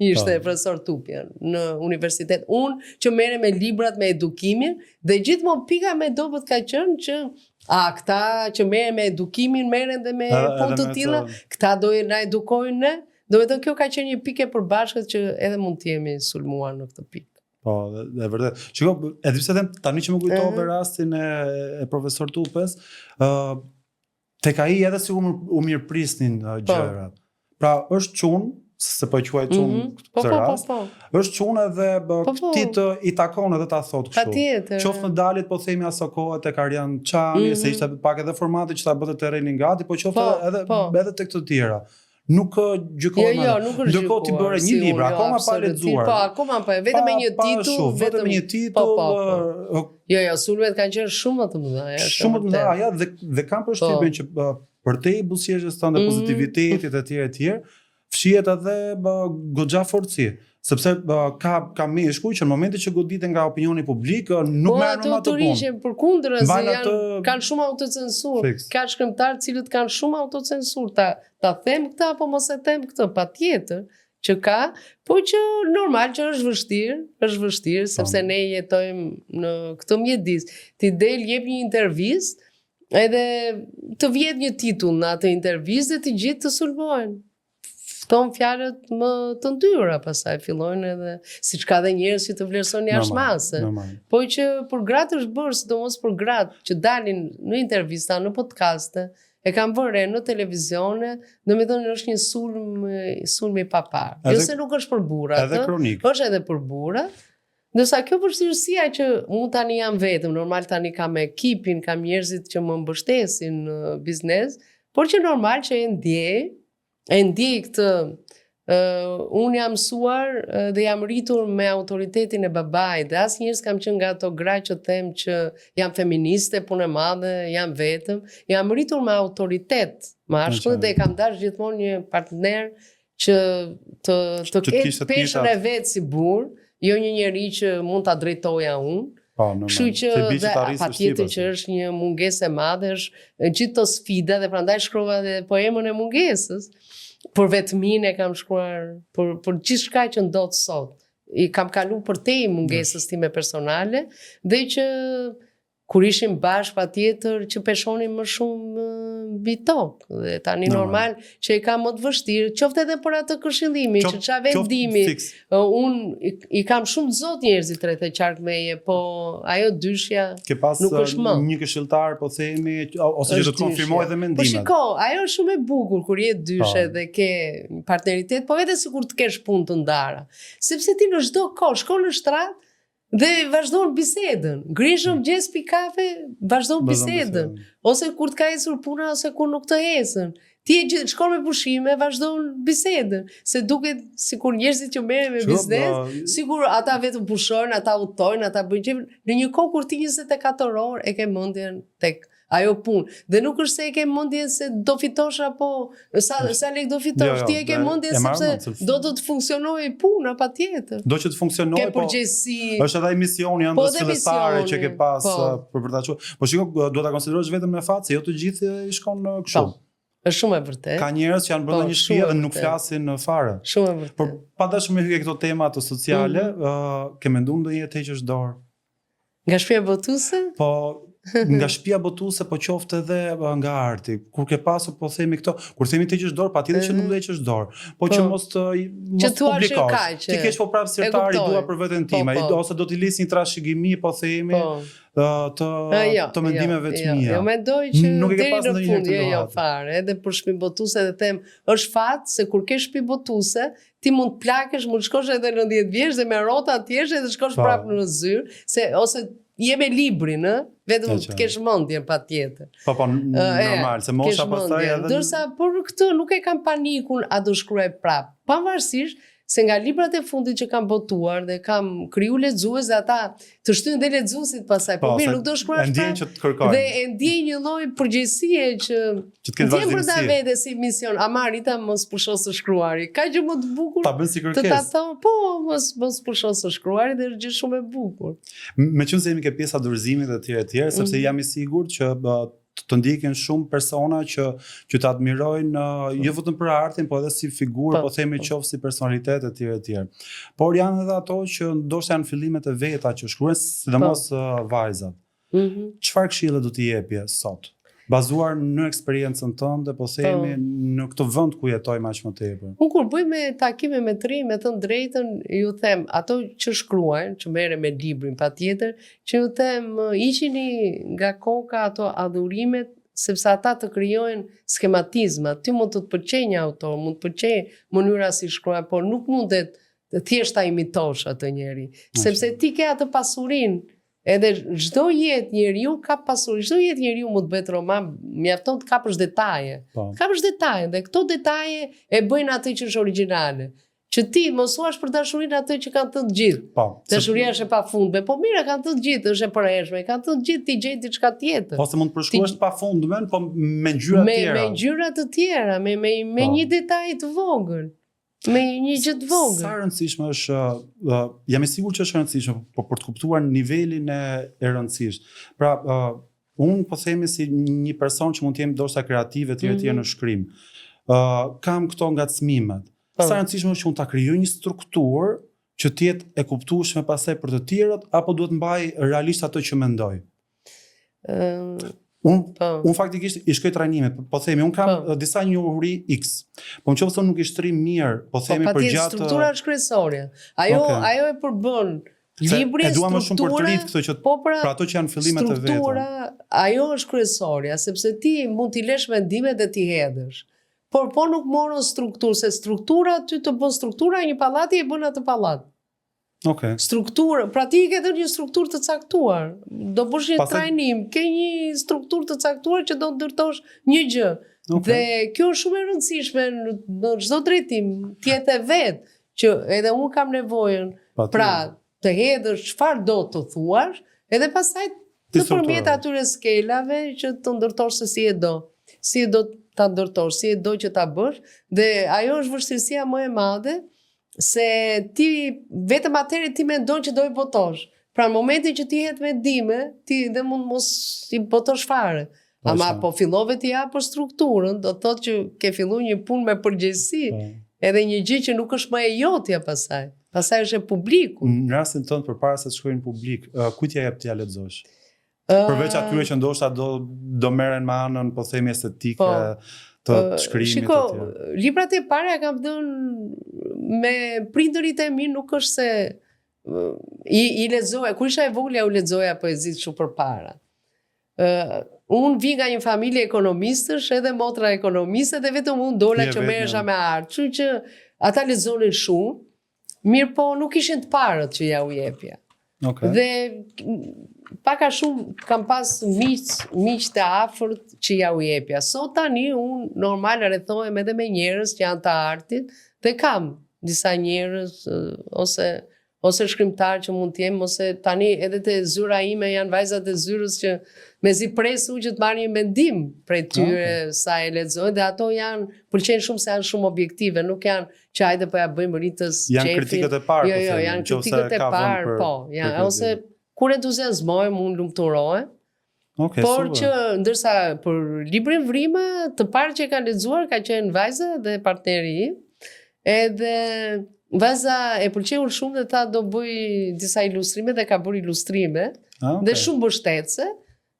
ishte profesor Tupja në universitet. Unë që merrem me librat me edukimin dhe gjithmonë pika me dobët ka qenë që këta që merren me edukimin merren dhe me punë të tilla, këta do na edukojnë ne. Do të thënë kjo ka qenë një pikë e përbashkët që edhe mund të jemi sulmuar në këtë pikë. Po, e vërtet. Shiko, e di pse them tani që më kujtove rastin e profesor Tupes, tek ai edhe si u mirëprisnin gjërat. Pra, është çun, se po quaj çun këtë rast. Është çun edhe ti i takon edhe ta thot kështu. Qoftë në dalit po themi aso kohë tek Arjan Çani, se ishte pak edhe formati që ta bëte terrenin gati, po qoftë edhe tek të tjera. Nuk gjykojmë. Ndërkohë ti bëre një libër, akoma pa lexuar. Po, akoma pa, vetëm me një titull, vetëm një titull. Jo, sulmet kanë qenë shumë më të mëdha. Shumë më të mëdha, dhe kanë përshtypjen që për te i buzëqeshjes tënde, pozitivitetit e tjerë, fshihet edhe goxha forci. Sepse ka meshkuj që në momentin që goditen nga opinioni publik, nuk merren më ato punë. Përkundër, kanë shumë autocensurë. Ka shkrimtarë cilët kanë shumë autocensurë. Ta them këtë apo mos e them këtë, patjetër që ka, po që normal që është vështirë, sepse ne jetojmë në këtë mjedis. Ti del jep një intervistë, edhe të vjet një titull në atë intervistë dhe të gjithë të sulmojnë. Fton fjalët më të ndyra, pastaj fillojnë edhe siç ka dhe njerëz që të vlerësojnë jashtëmase. Po që për gratë është bërë, sidomos për gratë që dalin në intervista, në podcaste, e kam vënë në televizione, domethënë është një sulm i papar. Jo se nuk është për burra, edhe kronik. Është edhe për burra. Ndërsa kjo vështirësia që unë tani jam vetëm, normal tani kam ekipin, kam njerëzit që më mbështesin në biznes, por që normal që e ndjej këtë. Unë jam mësuar dhe jam rritur me autoritetin e babait dhe asë njërës kam qenë nga ato gra që them që jam feministe, punë e madhe, jam vetëm. Jam rritur me autoritet mashkull dhe kam dash gjithmonë një partner që të ketë peshën e vetë si burr, jo një njeri që mund ta drejtoja unë. Kështu që patjetër që është një mungesë e madhe, është gjithë të sfida dhe prandaj shkrova dhe poemën e mungesës. Për vetmin e kam shkruar, për gjithçka që ndodh sot. I kam kalu për te i mungesës time personale, dhe që kur ishim bashkë patjetër që peshonim më shumë mbi tokë. Dhe tani normal që i kam më të vështirë, qoftë edhe për atë këshillimi, që qa vendimi. Unë i kam shumë zot njerëzit rreth e qark meje, po ajo dyshja nuk është më. Një këshilltar, po themi, ose që të konfirmoj dhe mendimet. Po shiko, ajo është shumë e bukur kur je dyshe dhe ke partneritet, po edhe sikur të kesh punë të ndara. Sepse ti në çdo kohë shkon në shtrat dhe vazhdon bisedën. Grishëm mëngjes pi kafe, vazhdon bisedën. Ose kur të ka ecur puna, ose kur nuk të ecën. Ti shkon me pushime, vazhdon bisedën. Se duket sikur njerëzit që merren me biznes, sikur ata vetëm pushojnë, ata udhtojnë, ata bëjnë gjë. Në një kohë kur ti 24 orë e ke mendjen tek ajo punë. Dhe nuk është se e ke mendjen se do fitosh apo sa lek do fitosh, ti e ke mendjen sepse do të funksionojë puna patjetër. Do që të funksionojë, po është edhe misioni janë të fillestare që ke pas për ta thënë. Po shiko, do ta konsiderosh vetëm në fat se jo të gjithë i shkon kështu. Është shumë e vërtetë. Ka njerëz që janë brenda një shtëpie dhe nuk flasin fare. Shumë e vërtetë. Por padashme hyrje këto tema të sociale, ke menduar ndonjëherë të heqësh dorë? Nga shtëpia botuese? Po nga shtëpia botuese, po qoftë edhe nga arti. Kur ke pasur, po themi këto, kur themi të heqësh dorë, patjetër që nuk do heqësh dorë, po që mos publikosh. Ti kesh po prapë sirtari dua për veten time, ose do t'i lis një trashëgimi, po themi, të mendimeve të mia. Jo mendoj që deri në fund jo fare, edhe për shtëpi botuese dhe them, është fat se kur ke shtëpi botuese, ti mund të plakesh, mund të shkosh edhe në 10 vjeç dhe me rrota atjesh edhe shkosh prapë në zyrë, ose je me librin, vetëm të kesh mendjen patjetër. Po, normal, se mosha pastaj edhe. Ndërsa për këtë nuk e kam panikun a do shkruaj prapë. Pavarësisht se nga librat e fundit që kam botuar dhe kam kriju lexues dhe ata të shtyjnë dhe lexuesit pasaj. Po mirë, nuk do shkruash prapë. Dhe e ndjej një lloj përgjegjësie që të ketë vazhdimsi. Për ta vetë si mision, ama Rita mos pushos së shkruari. Ka gjë më të bukur. Ta bën si kërkesë. Po, mos pushos së shkruari dhe është gjë shumë e bukur. Meqense jemi ke pjesa dorëzimit dhe tjerë, sepse jam i sigurt që të ndjekin shumë persona që të admirojnë jo vetëm për artin, po edhe si figurë, po themi qoftë si personalitet e tjerë. Por janë edhe ato që ndoshta janë fillimet e veta që shkruajnë, sidomos vajzat. Çfarë këshille do t'i jepje sot? Bazuar në eksperiencën tënde, po themi në këtë vend ku jetojmë aq më tepër. Unë kur bëj me takime me të rinj, me të drejtën, ju them, ato që shkruajnë, që merren me librin patjetër, që ju them, hiqini nga koka ato adhurimet, sepse ata të krijojnë skematizma. Ty mund të pëlqejë një autor, mund të pëlqejë mënyra si shkruan, por nuk mundet thjesht ta imitosh atë njeri, sepse ti ke atë pasurinë. Edhe çdo jetë njeriu ka pasuri, çdo jetë njeriu mund të bëhet roman, mjafton të kapësh detaje. Kapësh detaje dhe këto detaje e bëjnë atë që është origjinale. Që ti mos thuash për dashurinë atë që kanë të gjithë. Dashuria është e pafundme, po mira kanë të gjithë, është e përhershme, kanë të gjithë ti gjej diçka tjetër. Ose mund të përshkruash të pafundmen, po me ngjyra të tjera. Me ngjyra të tjera, me një detaj të vogël. Me një gjë të vogël. Sa rëndësishme është, jam i sigurt që është rëndësishme, por për të kuptuar nivelin e rëndësishëm. Pra, unë po themi si një person që mund të jem ndoshta kreative të tjerë në shkrim. Kam këto ngacmimet. Sa rëndësishme është që unë ta krijoj një strukturë që të jetë e kuptueshme pastaj për të tjerët, apo duhet mbaj realisht ato që mendoj. Unë faktikisht i shkoj trajnime, po themi, unë kam disa njohuri X, po në qoftë nuk i shtrim mirë, po themi për gjatë... Struktura është kryesore. Ajo e përbën Libri, e dua më shumë për të rit këtë që po për ato që janë fillimet e vetën. Struktura, ajo është kryesorja, sepse ti mund t'i lesh mendimet dhe t'i hedhësh. Por po nuk morën strukturë, se struktura ty të bën struktura e një pallati e bën atë pallat. Okay. Strukturë, pra ti ke dhënë një strukturë të caktuar. Do bësh një trajnim, ke një strukturë të caktuar që do të ndërtosh një gjë. Okay. Dhe kjo është shumë e rëndësishme në çdo drejtim, ti jetë vet, që edhe unë kam nevojën, pra të hedhësh çfarë do të thuash, edhe pastaj nëpërmjet atyre skelave që të ndërtosh se si e do ta ndërtosh, si e do që ta bësh, dhe ajo është vështirësia më e madhe, se ti vetëm atëherë ti mendon që do i votosh. Pra në momentin që ti het mendime, ti dhe mund mos i votosh fare. Ama po fillove ti për strukturën, do të thotë që ke filluar një punë me përgjegjësi, edhe një gjë që nuk është më e jotja pasaj. Pasaj është e publiku. Në rastin tënd përpara se të shkojnë në publik, kujt ja jep ti ja lexosh? Përveç atyre që ndoshta do merren me anën, po themi estetike, të shkrimit të tjerë. Librat e para kam dhënë me prindërit e mi, nuk është se i lexoja, kur isha e vogël u lexoja poezitë shumë përpara. Unë vi nga një familje ekonomistësh, edhe motra ekonomiste, dhe vetëm unë dola që merresha me art. Kështu që ata lexonin shumë, mirë po nuk ishin të parët që ja u jepja. Okay. Dhe paka shumë kam pas miq të afërt që ja u jepja. Sot tani unë normal rrethohem edhe me njerëz që janë të artit, dhe kam disa njerëz ose shkrimtar që mund t'jem, ose tani edhe te zyra ime janë vajzat e zyrës që mezi presu që të marrin një mendim prej tyre sa e lexojnë, dhe ato pëlqejnë shumë se janë shumë objektive, nuk janë që hajde po ja bëjmë ritës qefin. Janë kritikët e parë. Jo, janë kritikët e parë, po. Ose kur entuziazmohem, unë lumturohem. Por që ndërsa për librin Vrimë, të parë që ka lexuar ka qenë vajza dhe partneri im, edhe vajza e pëlqeu shumë dhe tha do bëj disa ilustrime dhe ka bërë ilustrime dhe shumë mbështetëse.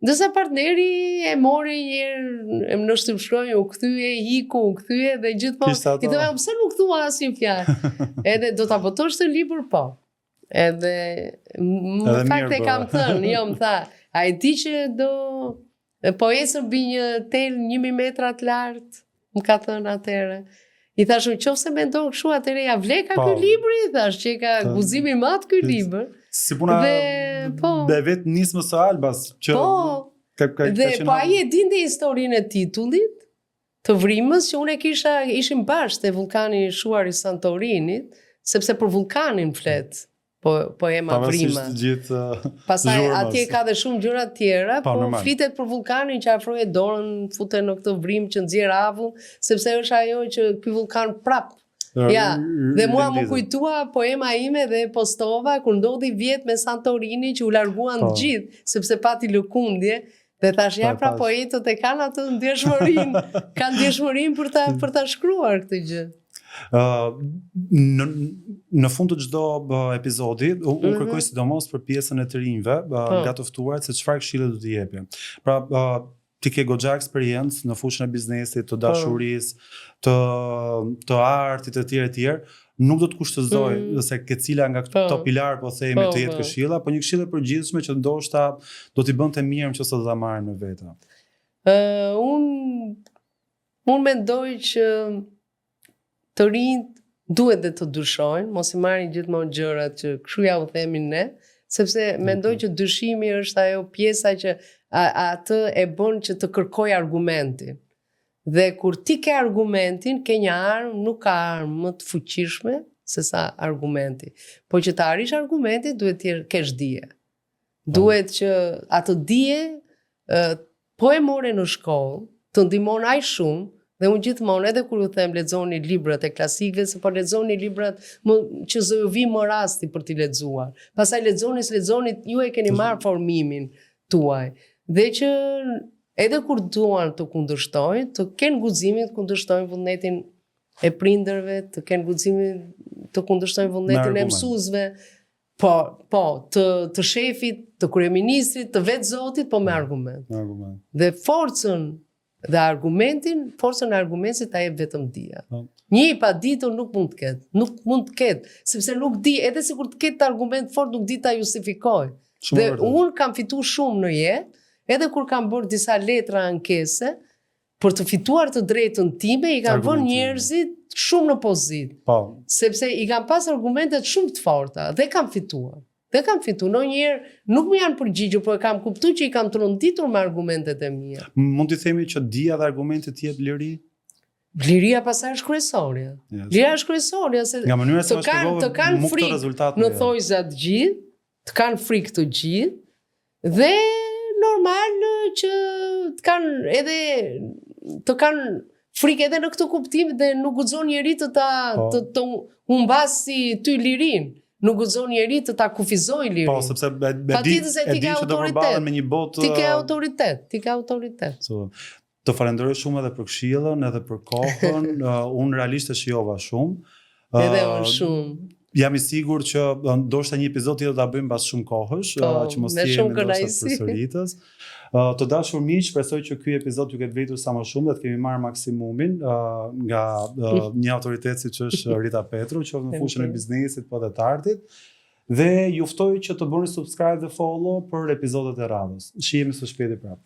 Ndërsa partneri e mori njërë, më nështrimshkroi, u kthye, hiku, u kthye dhe gjithmonë i thua pse nuk thua asnjë fjalë. Edhe do ta botosh të libër, po. Edhe më fakt e kam thënë, jo më tha, a e di që do po ecën mbi një tel 1000 metra të lartë, më ka thënë atëherë. I thash, nëse mendon kështu, atëherë ja vleka ky libri, thash që ka guximi i madh ky libër. Si puna dhe vetë nismës së Albas që dhe po ai e dinte historinë e titullit të Vrimës, që unë ishim bashkë te vulkani i shuar i Santorinit, sepse për vulkanin flet poema Vrima. Pastaj atje ka dhe shumë gjëra tjera, po flitet për vulkanin që afroje dorën, futen në këtë Vrimë që nxjerr avull, sepse është ajo që ky vulkan prap. Ja, dhe mua më kujtua poema ime dhe postova kur ndodhi vjet me Santorini që u larguan të gjithë, sepse pati lëkundje, dhe thash pra poetët e kanë atë ndjeshmërinë, kanë ndjeshmërinë për ta shkruar këtë gjë. Në fund të çdo epizodi, unë kërkoj sidomos për pjesën e të rinjve, nga të ftuarit, se çfarë këshille do t'i jepje. Pra, ti ke goxha eksperiencë në fushën e biznesit, të dashurisë, të artit e tjerë, nuk do të kushtëzoj se ke cila nga këto pilar po themi të jetë këshilla, po një këshillë e përgjithshme që ndoshta do t'i bënte mirë nëse do ta marrin me vete. Unë mendoj që të rinjt duhet dhe të dyshojnë, mos i marrin gjithmonë gjërat që kështu ja u themin ne, sepse mendoj që dyshimi është ajo pjesa që atë e bën që të kërkoj argumentin. Dhe kur ti ke argumentin, ke një armë, nuk ka armë më të fuqishme se sa argumenti. Po që të arrish argumentin, duhet të kesh dije. Duhet që atë dije, po e more në shkollë, të ndihmon aq shumë, dhe unë gjithmonë edhe kur ju them lexoni librat e klasikëve, se po lexoni librat që zë ju vi më rasti për t'i lexuar. Pastaj lexoni, ju e keni marrë formimin tuaj. Dhe që edhe kur duan të kundërshtojnë, të kenë guximin të kundërshtojnë vullnetin e prindërve, të kenë guximin të kundërshtojnë vullnetin e mësuesve, të shefit, të kryeministrit, të vetë Zotit, po me argument. Dhe forcën Dhe argumentin, forcën e argumentit ta jep vetëm dia. Po. Një i paditur nuk mund të ketë, nuk mund të ketë, sepse nuk di, edhe sikur të ketë argument fort, nuk di ta justifikoj. Dhe unë kam fitu shumë në jetë, edhe kur kam bërë disa letra ankese, për të fituar të drejtën time, i kam vënë njerëzit shumë në pozit. Po. Sepse i kam pas argumentet shumë të forta, dhe kam fituar. Në njerë nuk më janë përgjigjur, por e kam kuptuar që i kam tronditur me argumentet e mia. Mund të themi që dia dhe argumentet jep liri? Liria pasaj është kryesorja. Yes. Liria është kryesorja, se nga mënyra se të kanë frikë në thojza të gjithë, të kanë frikë të gjithë, dhe normal që të kanë edhe të kanë frikë edhe në këtë kuptim dhe nuk guxon njeri të humbasi ty lirin. Nuk guxon njeri të ta kufizoj lirin. Po, sepse e di që do përbalen me një botë... Ti ke autoritet. Të falenderoj shumë edhe për këshillën, edhe për kohën, unë realisht e shijova shumë. Edhe unë shumë. Jam i sigurt që ndoshta një episod tjetër ta bëjmë pas shumë kohësh, që mos jemi ndoshta përsëritës. Të dashur miq, shpresoj që ky episod ju ketë vëtur sa më shumë dhe të kemi marrë maksimumin nga një autoritet siç është Rita Petru, qoftë në fushën e biznesit po dhe të artit. Dhe ju ftoj që të bëni subscribe dhe follow për episodet e radhës. Shihemi së shpejti prapë.